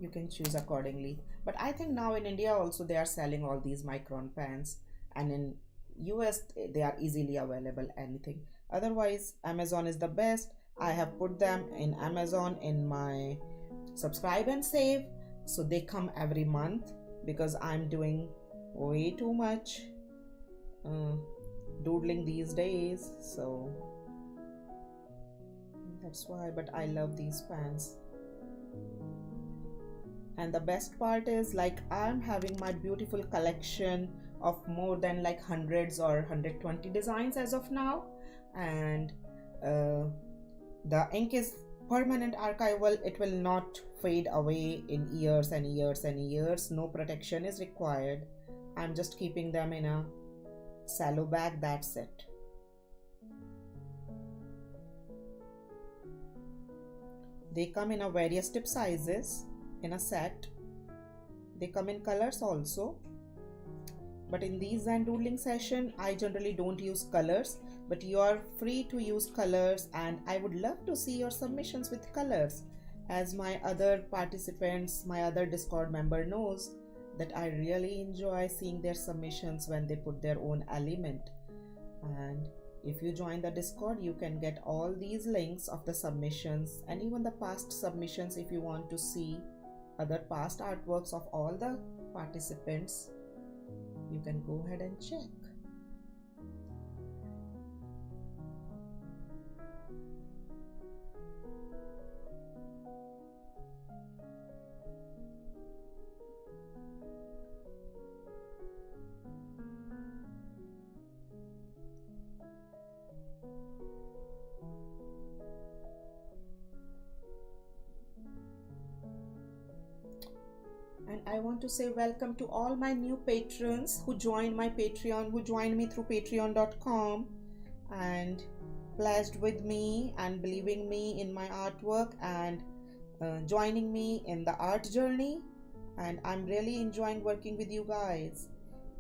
you can choose accordingly. But I think now in India also they are selling all these micron pens, and in US they are easily available anything. Otherwise Amazon is the best. I have put them in Amazon in my subscribe and save, so they come every month, because I'm doing way too much doodling these days, so that's why. But I love these pens. And the best part is, like, I'm having my beautiful collection of more than like hundreds or 120 designs as of now, and the ink is permanent archival. It will not fade away in years and years and years. No protection is required. I'm just keeping them in a cello bag, that's it. They come in a various tip sizes in a set. They come in colors also, but in these Zendoodling session I generally don't use colors, but you are free to use colors, and I would love to see your submissions with colors, as my other participants, my other Discord member knows that I really enjoy seeing their submissions when they put their own element. And if you join the Discord, you can get all these links of the submissions and even the past submissions. If you want to see other past artworks of all the participants, you can go ahead and check. And I want to say welcome to all my new patrons who joined my Patreon, who joined me through patreon.com and pledged with me and believing me in my artwork and joining me in the art journey. And I'm really enjoying working with you guys.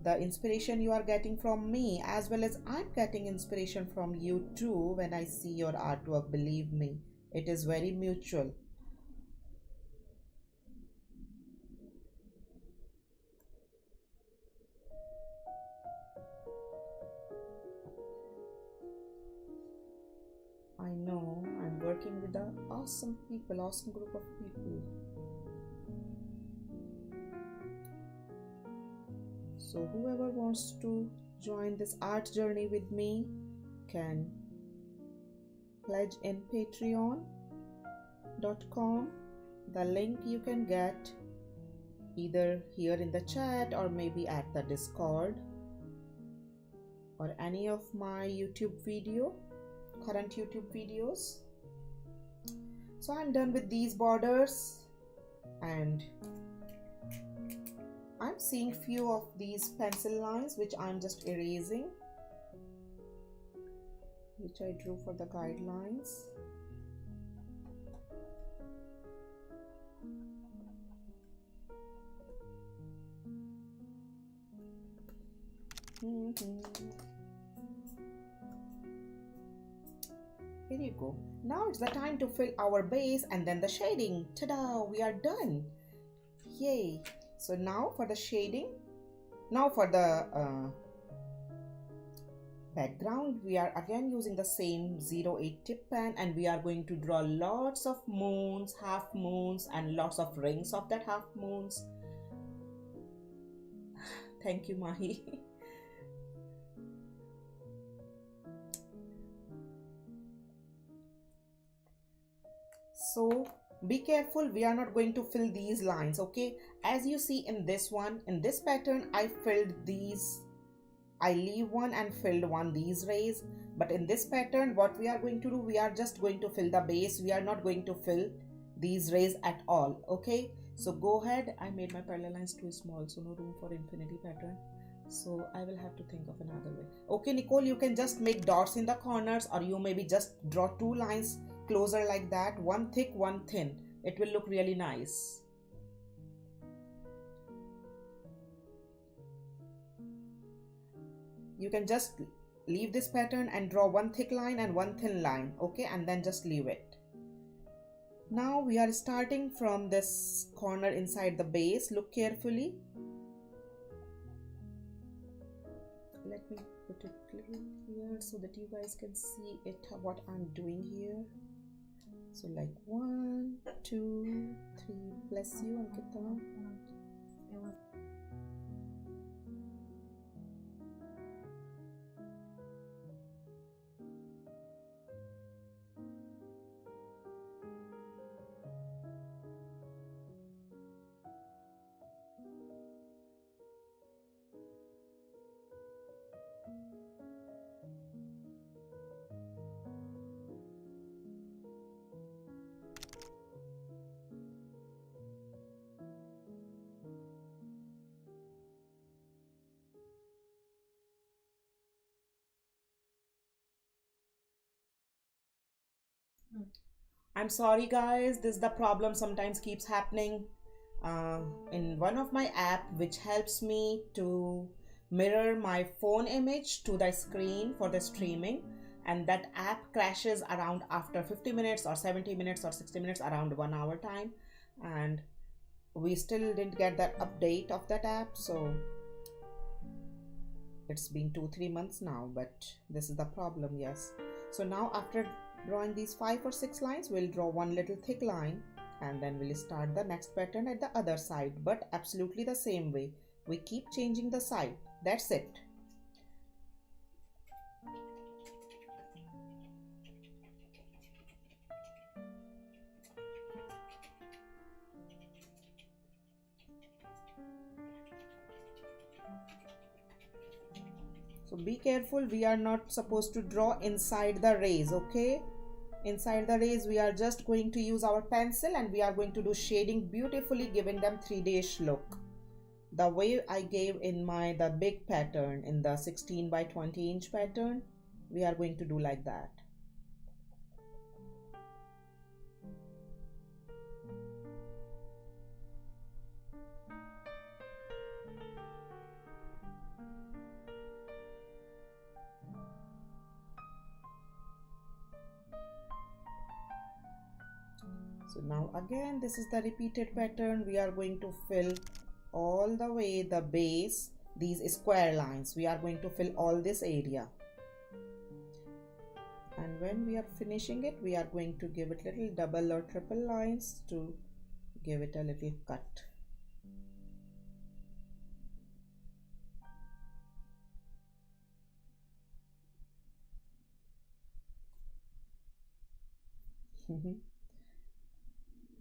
The inspiration you are getting from me, as well as I'm getting inspiration from you too when I see your artwork. Believe me, it is very mutual. I know I'm working with the awesome people, awesome group of people. So whoever wants to join this art journey with me can pledge in patreon.com. The link you can get either here in the chat or maybe at the Discord or any of my current YouTube videos. So I'm done with these borders, and I'm seeing few of these pencil lines which I'm just erasing, which I drew for the guidelines. Here you go. Now it's the time to fill our base and then the shading. Ta-da! We are done. Yay! So now for the shading, now for the background, we are again using the same 08 tip pen, and we are going to draw lots of moons, half moons, and lots of rings of that half moons. Thank you, Mahi. So Be careful, we are not going to fill these lines, okay? As you see in this one, in this pattern, I filled these, I leave one and filled one these rays. But in this pattern, what we are going to do, we are just going to fill the base. We are not going to fill these rays at all, okay? So go ahead. I made my parallel lines too small, so no room for infinity pattern. So I will have to think of another way. Okay, Nicole, you can just make dots in the corners, or you maybe just draw two lines closer like that, one thick, one thin. It will look really nice. You can just leave this pattern and draw one thick line and one thin line, okay, and then just leave it. Now we are starting from this corner inside the base. Look carefully. Let me put it here so that you guys can see it, what I'm doing here. So like 1, 2, 3. Bless you, Ankita. I'm sorry guys, this is the problem sometimes keeps happening. In one of my app which helps me to mirror my phone image to the screen for the streaming, and that app crashes around after 50 minutes or 70 minutes or 60 minutes, around 1 hour time, and we still didn't get that update of that app. So it's been 2-3 months now, but this is the problem. Yes, so now after drawing these 5 or 6 lines, we'll draw one little thick line, and then we'll start the next pattern at the other side, but absolutely the same way. We keep changing the side. That's it. So be careful, we are not supposed to draw inside the rays, okay? Inside the rays, we are just going to use our pencil and we are going to do shading beautifully, giving them 3D-ish look. The way I gave in the big pattern, in the 16 by 20 inch pattern, we are going to do like that. So now again, this is the repeated pattern. We are going to fill all the way the base, these square lines. We are going to fill all this area. And when we are finishing it, we are going to give it little double or triple lines to give it a little cut.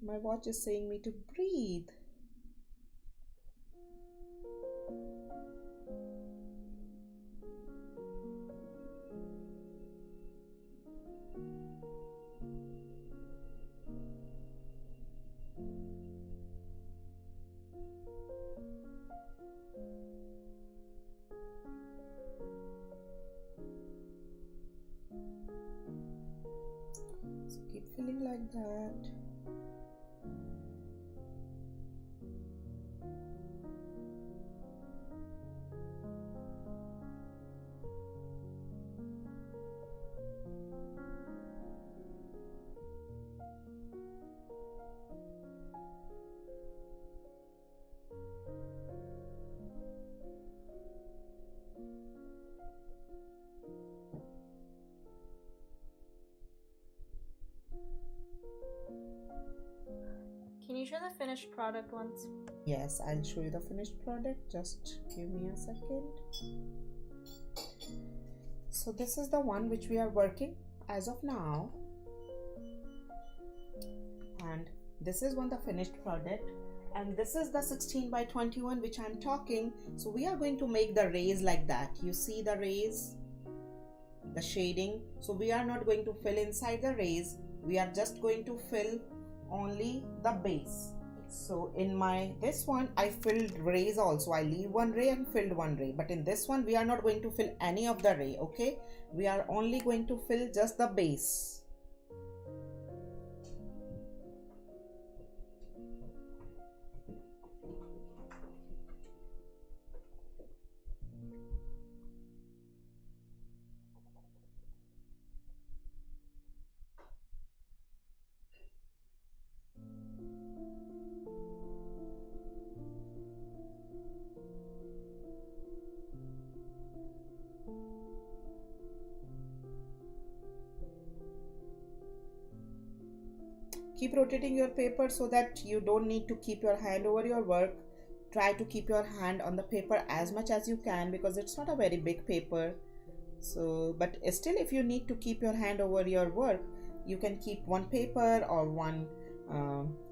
My watch is saying me to breathe. So keep filling like that. Can you show the finished product once? Yes, I'll show you the finished product. Just give me a second. So this is the one which we are working as of now. And this is one the finished product, and this is the 16 by 21 which I'm talking. So we are going to make the rays like that. You see the rays, the shading. So we are not going to fill inside the rays, we are just going to fill only the base. So in this one I filled rays also. I leave one ray and filled one ray, but in this one we are not going to fill any of the ray. Okay, we are only going to fill just the base. Keep rotating your paper so that you don't need to keep your hand over your work. Try to keep your hand on the paper as much as you can, because it's not a very big paper. So, but still, if you need to keep your hand over your work, you can keep one paper or one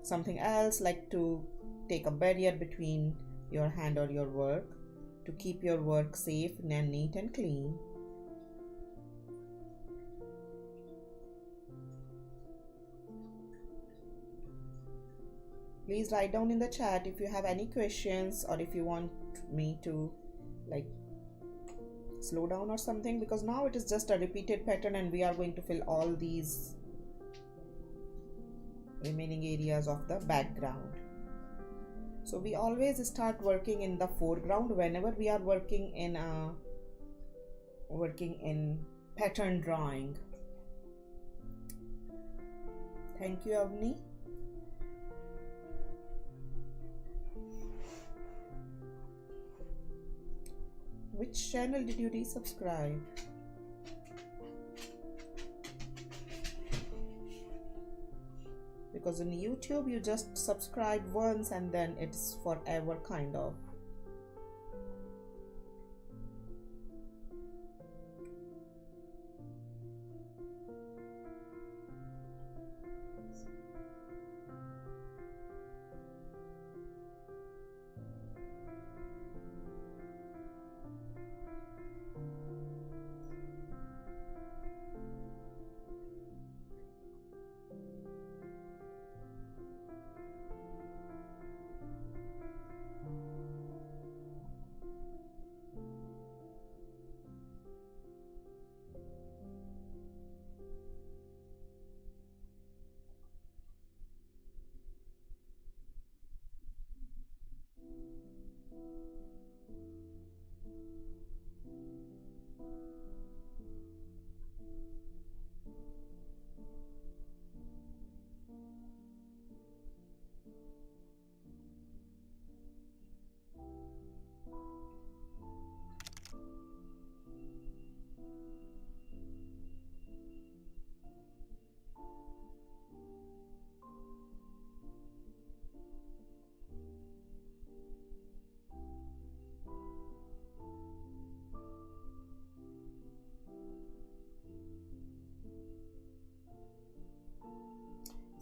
something else, like to take a barrier between your hand or your work, to keep your work safe and neat and clean. Please write down in the chat if you have any questions, or if you want me to like slow down or something, because now it is just a repeated pattern and we are going to fill all these remaining areas of the background. So we always start working in the foreground whenever we are working in pattern drawing. Thank you, Avni. Which channel did you resubscribe? Because in YouTube you just subscribe once and then it's forever kind of.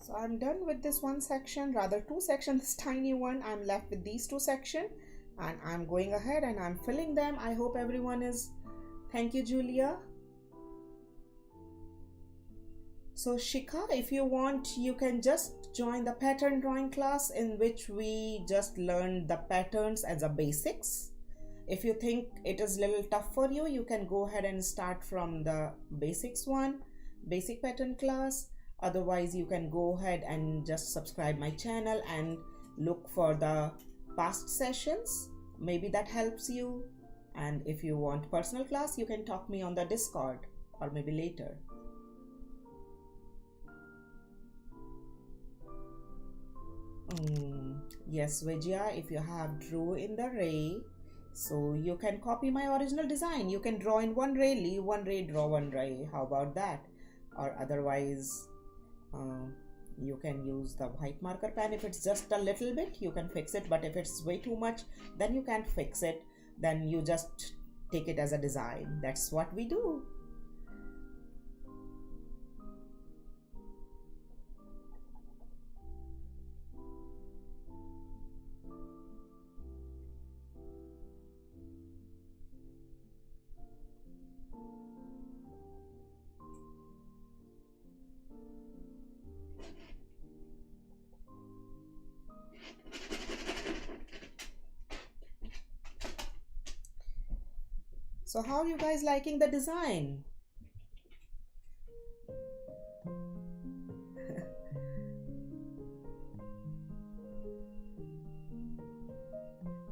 So I'm done with this one section, rather two sections, this tiny one. I'm left with these two sections and I'm going ahead and I'm filling them. I hope everyone is. Thank you, Julia. So Shika, if you want, you can just join the pattern drawing class in which we just learn the patterns as a basics. If you think it is a little tough for you, you can go ahead and start from the basics one, basic pattern class. Otherwise, you can go ahead and just subscribe my channel and look for the past sessions. Maybe that helps you. And if you want personal class, you can talk me on the Discord or maybe later. Yes, Vijaya, if you have drew in the ray, so you can copy my original design. You can draw in one ray, leave one ray, draw one ray. How about that? Or otherwise, you can use the white marker pen. If it's just a little bit, you can fix it, but if it's way too much, then you can't fix it. Then you just take it as a design. That's what we do. So how are you guys liking the design?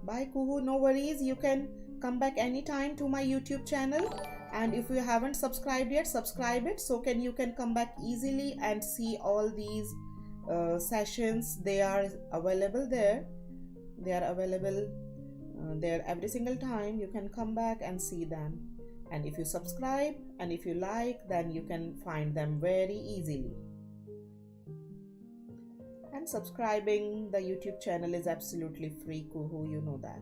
Bye Kuhu, no worries, you can come back anytime to my YouTube channel, and if you haven't subscribed yet, subscribe it so you can come back easily and see all these sessions. They are available there. They are available there every single time. You can come back and see them, and if you subscribe and if you like, then you can find them very easily. And subscribing the YouTube channel is absolutely free, Kuhu, you know that.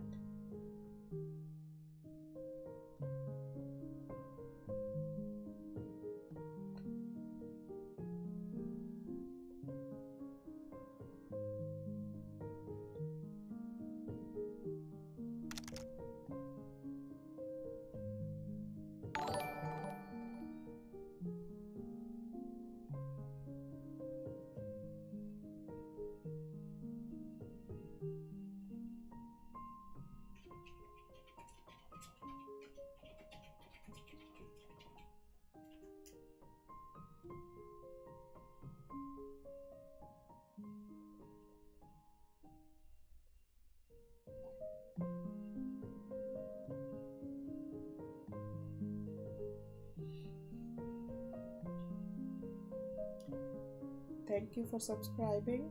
Thank you for subscribing.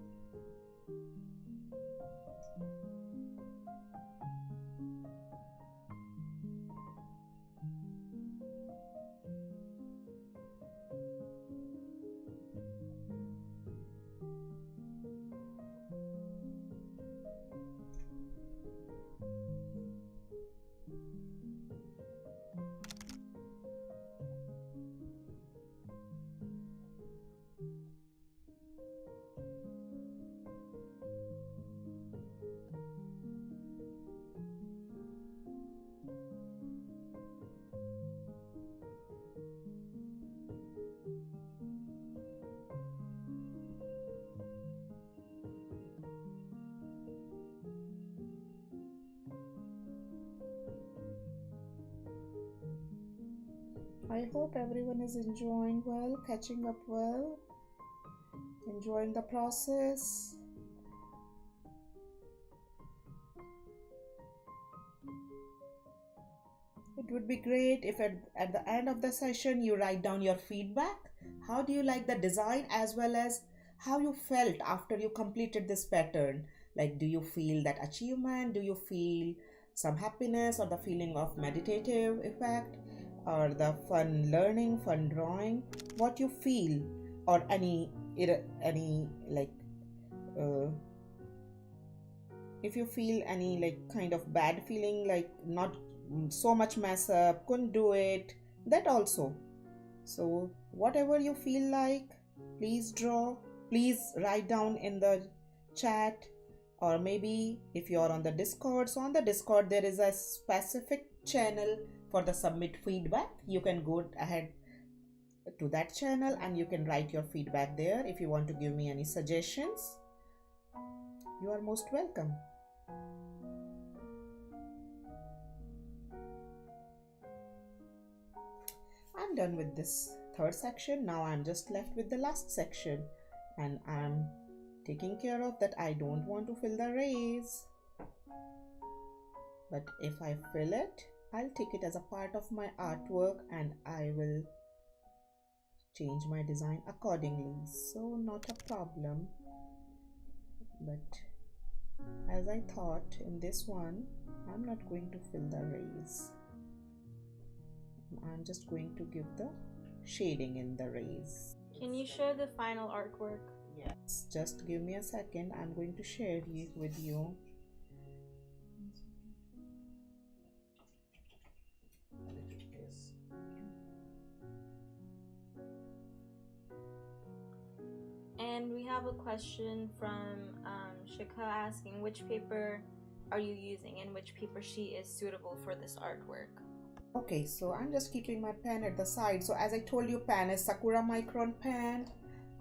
I hope everyone is enjoying well, catching up well, enjoying the process. It would be great if at the end of the session you write down your feedback. How do you like the design, as well as how you felt after you completed this pattern? Like, do you feel that achievement? Do you feel some happiness, or the feeling of meditative effect, or the fun learning, fun drawing? What you feel, or any like if you feel any like kind of bad feeling, like not so much mess up, couldn't do it, that also. So whatever you feel like, please draw, please write down in the chat, or maybe if you're on the Discord, so on the Discord there is a specific channel for the submit feedback. You can go ahead to that channel and you can write your feedback there. If you want to give me any suggestions, you are most welcome. I'm done with this third section. Now I'm just left with the last section, and I'm taking care of that. I don't want to fill the rays, but if I fill it, I'll take it as a part of my artwork and I will change my design accordingly. So not a problem. But as I thought, in this one I'm not going to fill the rays. I'm just going to give the shading in the rays. Can you show the final artwork? Yes, just give me a second. I'm going to share it with you. And we have a question from Shika asking, which paper are you using and which paper sheet is suitable for this artwork? Okay, so I'm just keeping my pen at the side. So as I told you, pen is Sakura Micron pen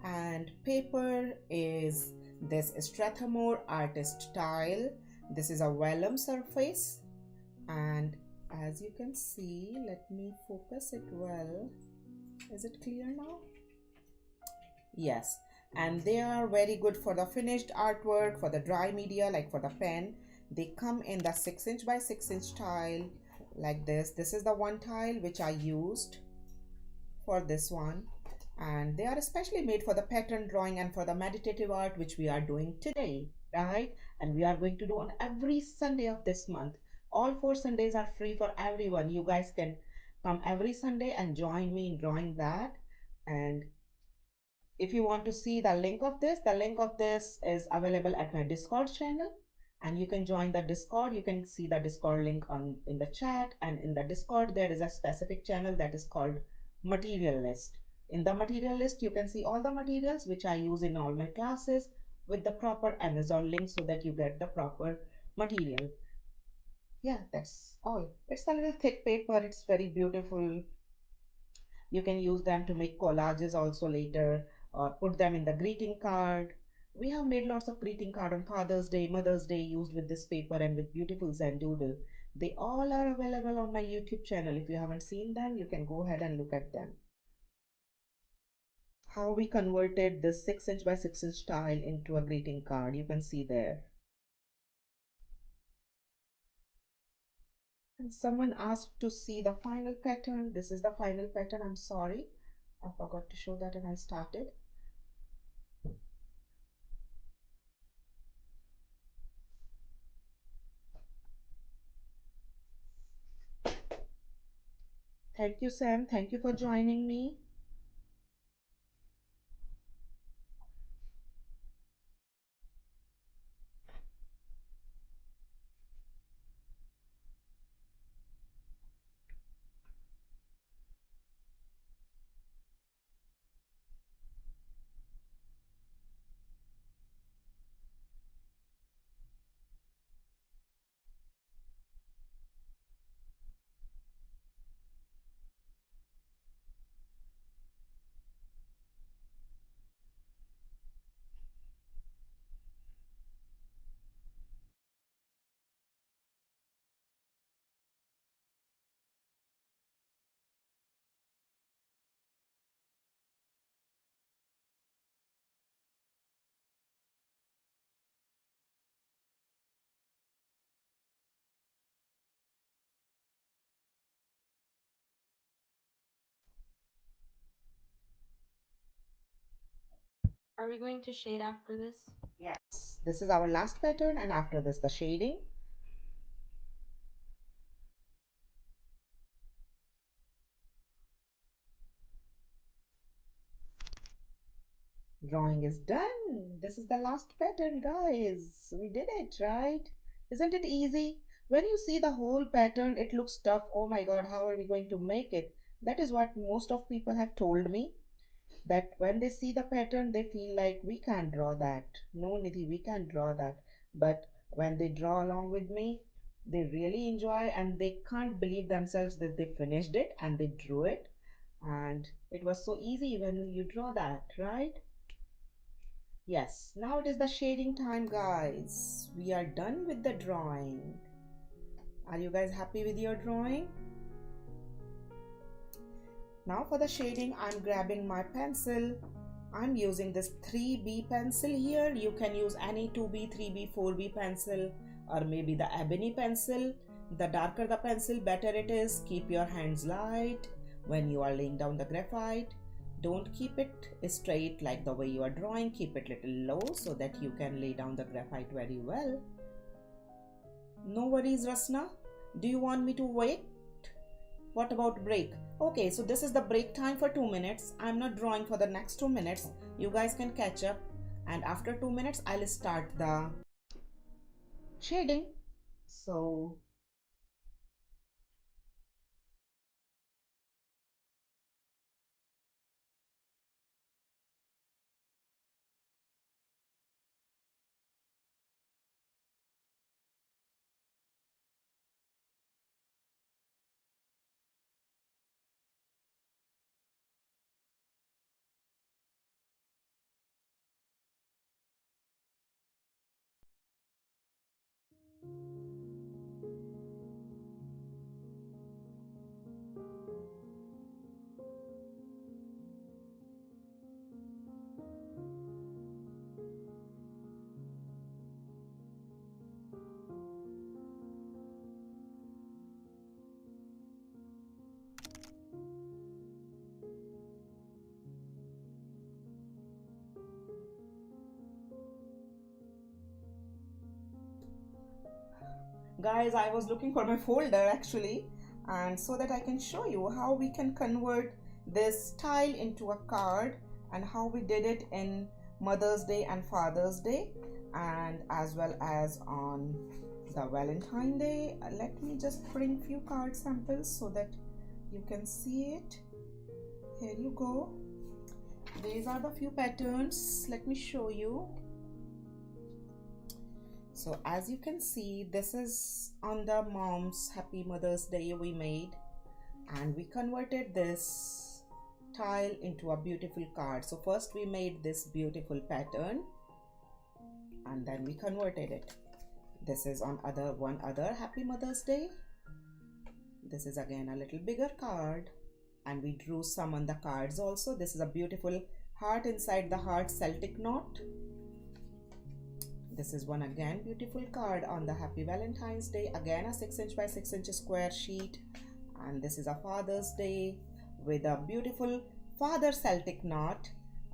and paper is This is Strathmore Artist Tile. This is a vellum surface, and as you can see, let me focus it well. Is it clear now? Yes, and they are very good for the finished artwork, for the dry media, like for the pen. They come in the 6" by 6" tile like this. This is the one tile which I used for this one, and they are especially made for the pattern drawing and for the meditative art which we are doing today, right? And we are going to do on every Sunday of this month. All 4 Sundays are free for everyone. You guys can come every Sunday and join me in drawing that. And if you want to see the link of this is available at my Discord channel, and you can join the Discord. You can see the Discord link on in the chat, and in the Discord there is a specific channel that is called material list. In the material list you can see all the materials which I use in all my classes with the proper Amazon link so that you get the proper material. Yeah, that's all. It's a little thick paper. It's very beautiful. You can use them to make collages also later, or put them in the greeting card. We have made lots of greeting card on Father's Day, Mother's Day used with this paper and with beautiful Zendoodle. They all are available on my YouTube channel. If you haven't seen them, you can go ahead and look at them. How we converted this 6" by 6" tile into a greeting card, you can see there. And someone asked to see the final pattern. This is the final pattern. I'm sorry, I forgot to show that and I started. Thank you, Sam. Thank you for joining me. Are we going to shade after this? Yes, this is our last pattern, and after this, the shading. Drawing is done. This is the last pattern, guys. We did it, right? Isn't it easy? When you see the whole pattern, it looks tough. Oh my God, how are we going to make it? That is what most of people have told me. That when they see the pattern, they feel like we can't draw that. No, Nidhi, we can't draw that. But when they draw along with me, they really enjoy and they can't believe themselves that they finished it and they drew it. And it was so easy when you draw that, right? Yes, now it is the shading time, guys. We are done with the drawing. Are you guys happy with your drawing? Now for the shading, I'm grabbing my pencil. I'm using this 3B pencil here. You can use any 2B, 3B, 4B pencil, or maybe the ebony pencil. The darker the pencil, better it is. Keep your hands light when you are laying down the graphite. Don't keep it straight like the way you are drawing. Keep it little low so that you can lay down the graphite very well. No worries, Rasna. Do you want me to wait? What about break? Okay, so this is the break time for 2 minutes. I'm not drawing for the next 2 minutes. You guys can catch up, and after 2 minutes I'll start the shading. So Guys, I was looking for my folder actually, and so that I can show you how we can convert this tile into a card and how we did it in Mother's Day and Father's Day, and as well as on the Valentine Day. Let me just bring few card samples so that you can see it. Here you go. These are the few patterns. Let me show you. So as you can see, this is on the mom's Happy Mother's Day we made, and we converted this tile into a beautiful card. So first we made this beautiful pattern and then we converted it. This is on one other Happy Mother's Day. This is again a little bigger card, and we drew some on the cards also. This is a beautiful heart inside the heart Celtic knot. This is one again beautiful card on the Happy Valentine's Day, again a 6" by 6" square sheet. And this is a Father's Day with a beautiful father Celtic knot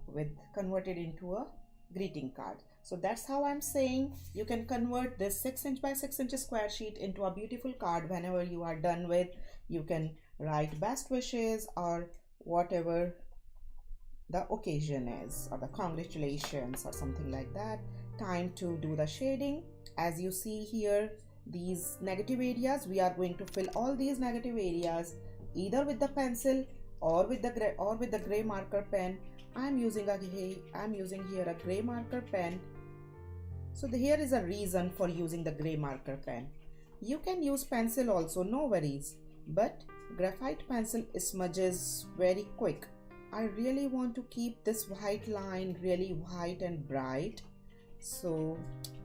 with converted into a greeting card. So that's how I'm saying you can convert this 6" by 6" square sheet into a beautiful card. Whenever you are done with, you can write best wishes or whatever the occasion is, or the congratulations or something like that. Time to do the shading. As you see here, these negative areas, we are going to fill all these negative areas either with the pencil or with the gray marker pen. I'm using here a gray marker pen. So here is a reason for using the gray marker pen. You can use pencil also, no worries, but graphite pencil smudges very quick. I really want to keep this white line really white and bright. So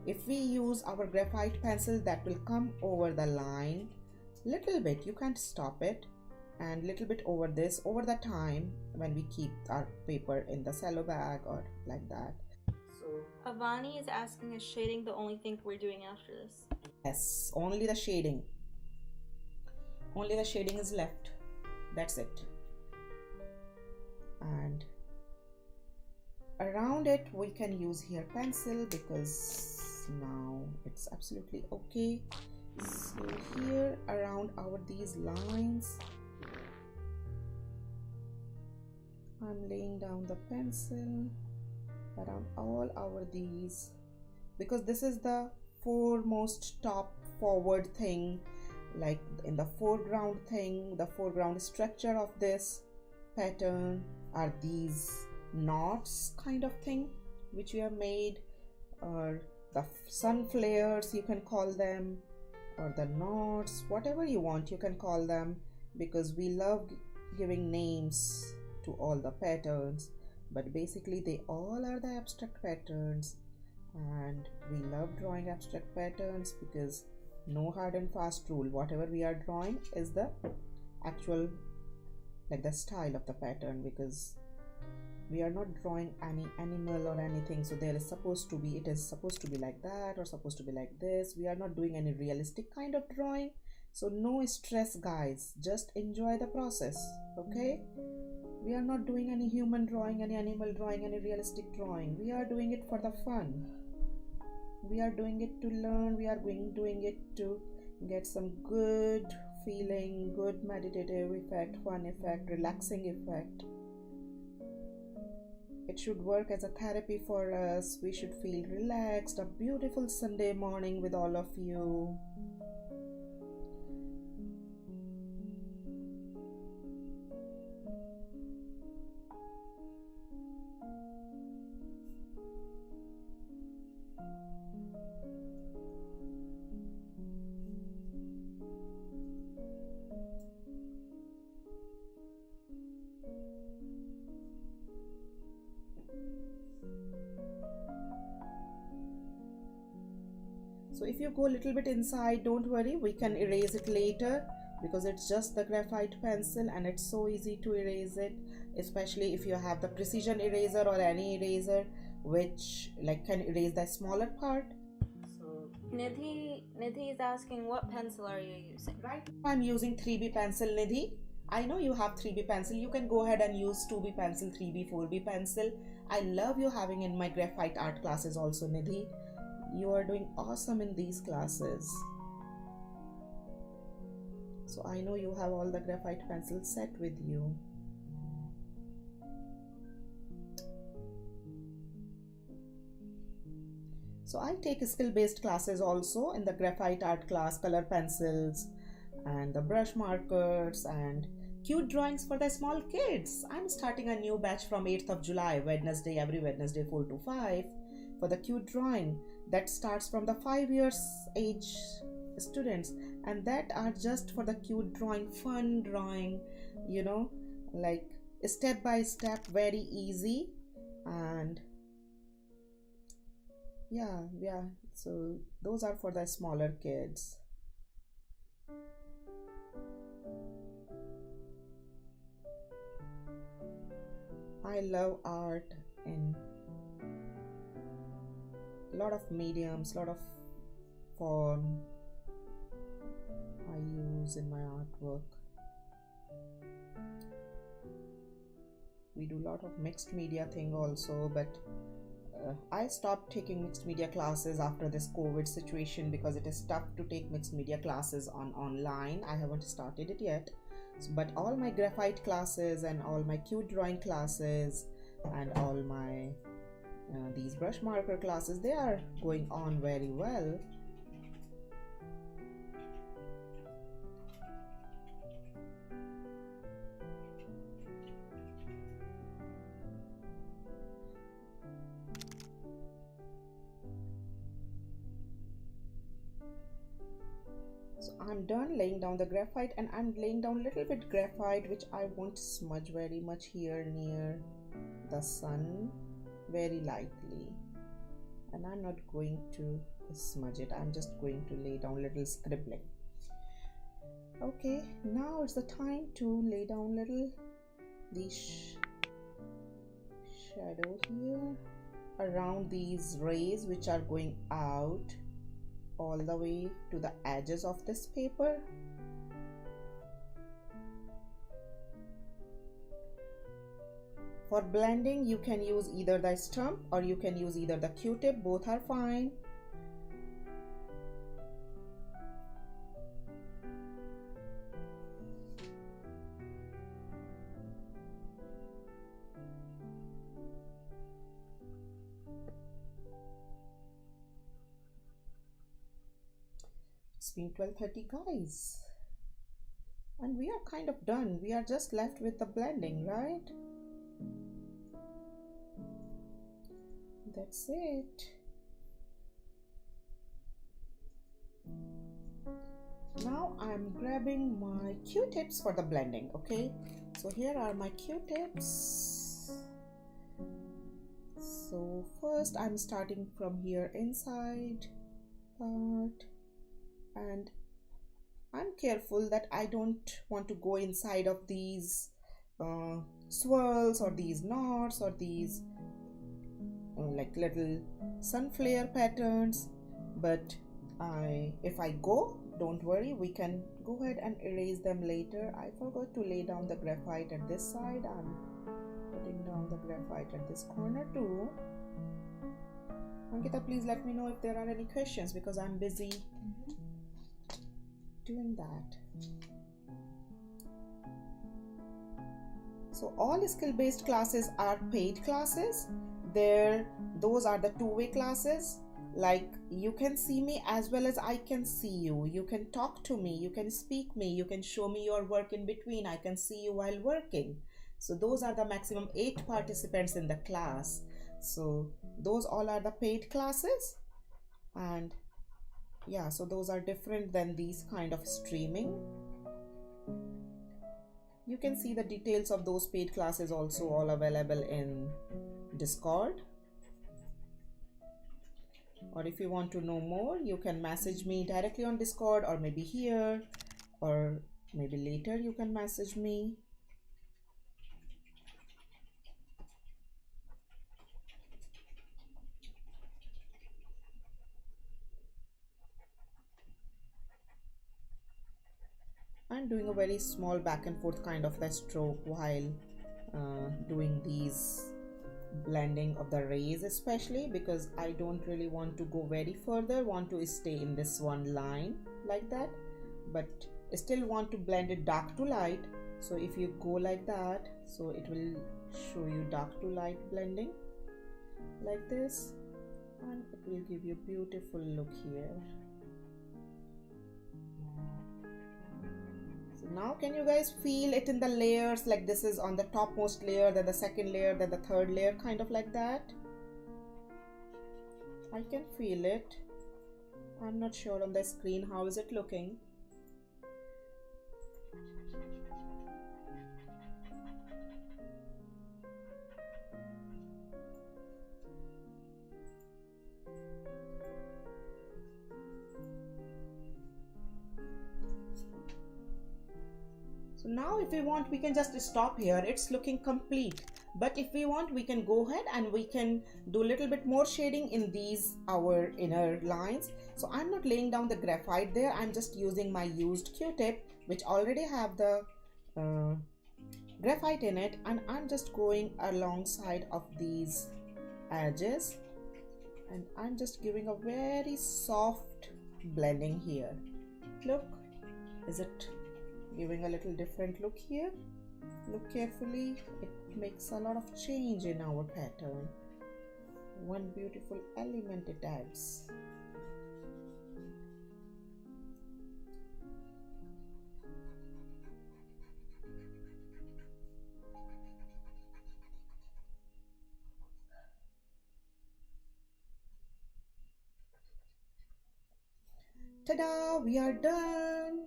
if we use our graphite pencil, that will come over the line little bit, you can't stop it, and little bit over this over the time when we keep our paper in the cello bag or like that. So Avani is asking, is shading the only thing we're doing after this? Yes, only the shading. Only the shading is left. That's it. And around it we can use here pencil because now it's absolutely okay. So here around these lines, I'm laying down the pencil around all these, because this is the foremost top forward thing, like in the foreground thing. The foreground structure of this pattern are these knots kind of thing which we have made, or the sun flares you can call them, or the knots, whatever you want you can call them, because we love giving names to all the patterns. But basically they all are the abstract patterns, and we love drawing abstract patterns because no hard and fast rule. Whatever we are drawing is the actual, like the style of the pattern, because we are not drawing any animal or anything. So it is supposed to be like that or supposed to be like this. We are not doing any realistic kind of drawing. So no stress, guys, just enjoy the process. Okay, we are not doing any human drawing, any animal drawing, any realistic drawing. We are doing it for the fun. We are doing it to learn. We are doing it to get some good feeling, good meditative effect, fun effect, relaxing effect. It should work as a therapy for us. We should feel relaxed. A beautiful Sunday morning with all of you. So if you go a little bit inside, don't worry, we can erase it later because it's just the graphite pencil and it's so easy to erase it, especially if you have the precision eraser or any eraser which can erase the smaller part. So Nidhi is asking, what pencil are you using? Right now I'm using 3B pencil, Nidhi. I know you have 3B pencil. You can go ahead and use 2B pencil, 3B, 4B pencil. I love you having in my graphite art classes also, Nidhi. You are doing awesome in these classes. So I know you have all the graphite pencils set with you. So I take skill-based classes also in the graphite art class, color pencils and the brush markers and cute drawings for the small kids. I'm starting a new batch from 8th of July, Wednesday, every Wednesday 4 to 5 for the cute drawing that starts from the 5 years age students, and that are just for the cute drawing, fun drawing, you know, like step by step, very easy. And yeah, so those are for the smaller kids. I love art in a lot of mediums, lot of form I use in my artwork. We do a lot of mixed media thing also, but I stopped taking mixed media classes after this COVID situation because it is tough to take mixed media classes on online. I haven't started it yet, but all my graphite classes and all my cute drawing classes and all my these brush marker classes, they are going on very well. So I'm done laying down the graphite, and I'm laying down a little bit graphite which I won't smudge very much here near the sun, very lightly, and I'm not going to smudge it. I'm just going to lay down little scribbling. Okay, now it's the time to lay down little the shadow here around these rays which are going out all the way to the edges of this paper. For blending, you can use either the stump or you can use either the Q-tip, both are fine. It's been 12:30, guys, and we are kind of done. We are just left with the blending, right? That's it. Now I'm grabbing my Q-tips for the blending. Okay, so here are my Q-tips. So first I'm starting from here inside part, and I'm careful that I don't want to go inside of these swirls or these knots or these like little sun flare patterns, but if I go, don't worry, we can go ahead and erase them later. I forgot to lay down the graphite at this side. I'm putting down the graphite at this corner too. Ankita, please let me know if there are any questions because I'm busy doing that. So all skill-based classes are paid classes. Those are the two-way classes. Like, you can see me as well as I can see you. You can talk to me, you can speak me, you can show me your work in between. I can see you while working. So those are the maximum 8 participants in the class. So those all are the paid classes, and yeah, so those are different than these kind of streaming. You can see the details of those paid classes also all available in Discord. Or if you want to know more, you can message me directly on Discord, or maybe here, or maybe later you can message me. I'm doing a very small back and forth kind of a stroke while doing these blending of the rays, especially because I don't really want to go very further, want to stay in this one line like that, but still want to blend it dark to light, so if you go like that, so it will show you dark to light blending like this, and it will give you a beautiful look here. So now can you guys feel it in the layers, like this is on the topmost layer, then the second layer, then the third layer, kind of like that? I can feel it. I'm not sure on the screen how is it looking. So now if we want, we can just stop here. It's looking complete. But if we want, we can go ahead and we can do a little bit more shading in these our inner lines. So I'm not laying down the graphite there. I'm just using my used Q-tip, which already have the graphite in it, and I'm just going alongside of these edges, and I'm just giving a very soft blending here. Look, is it giving a little different look here? Look carefully, it makes a lot of change in our pattern. One beautiful element it adds. Ta-da! We are done!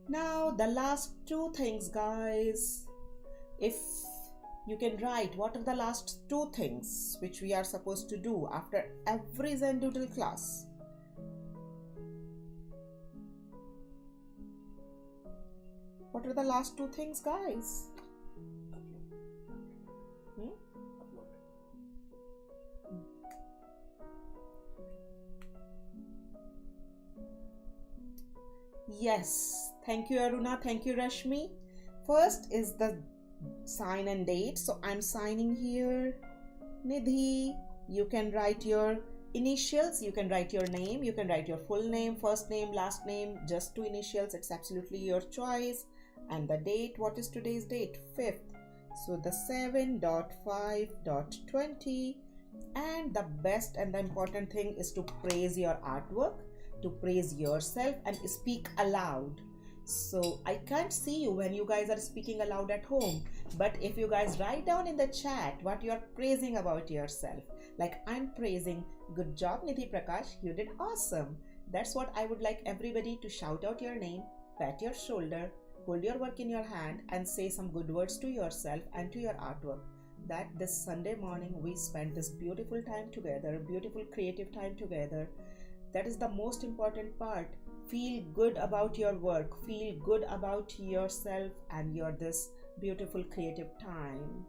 Now the last two things, guys. If you can write what are the last two things which we are supposed to do after every Zendoodle class. What are the last two things, guys? Yes, thank you Aruna, thank you Rashmi. First is the sign and date. So I'm signing here Nidhi. You can write your initials, you can write your name, you can write your full name, first name, last name, just two initials, it's absolutely your choice. And the date, what is today's date? 5th. So the 7.5.20. And the best and the important thing is to praise your artwork, to praise yourself and speak aloud. So I can't see you when you guys are speaking aloud at home, but if you guys write down in the chat what you are praising about yourself, like I'm praising, good job Nidhi Prakash, you did awesome. That's what I would like everybody to shout out your name, pat your shoulder, hold your work in your hand and say some good words to yourself and to your artwork. That this Sunday morning we spent this beautiful time together, beautiful creative time together. That is the most important part. Feel good about your work, feel good about yourself and your this beautiful creative time.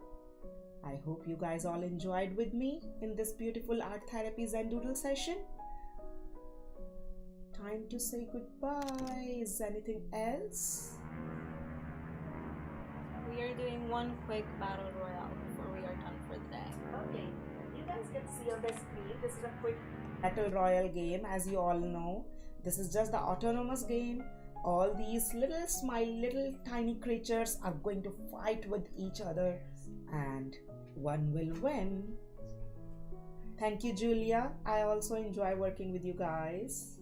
I hope you guys all enjoyed with me in this beautiful art therapy Zendoodle session. Time to say goodbye. Is anything else? We are doing one quick battle royale before we are done for the day. Okay, you guys can see on the screen, this is a quick battle royale game. As you all know, this is just the autonomous game. All these little tiny creatures are going to fight with each other and one will win. Thank you Julia, I also enjoy working with you guys.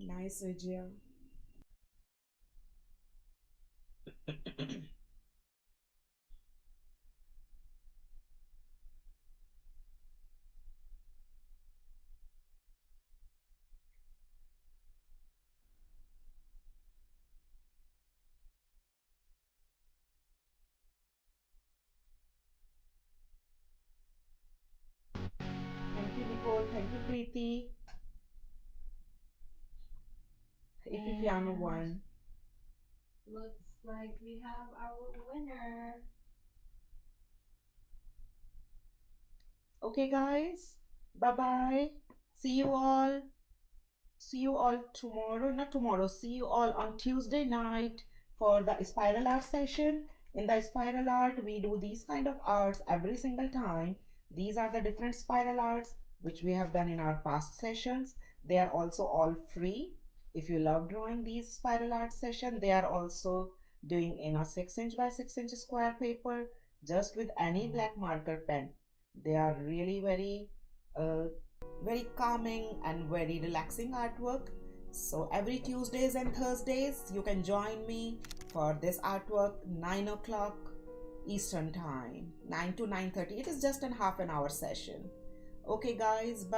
Nice Vijaya. Thank you Nicole, thank you Preeti. Ipipiano won. Looks like we have our winner. Okay guys, bye bye. See you all. See you all tomorrow, not tomorrow, see you all on Tuesday night for the spiral art session. In the spiral art, we do these kind of arts every single time. These are the different spiral arts which we have done in our past sessions. They are also all free. If you love drawing these spiral art session, they are also doing in a 6" by 6" square paper just with any black marker pen. They are really uh, very calming and very relaxing artwork. So every Tuesdays and Thursdays you can join me for this artwork 9 o'clock Eastern time, 9 to 9:30. It is just a half an hour session. Okay guys, bye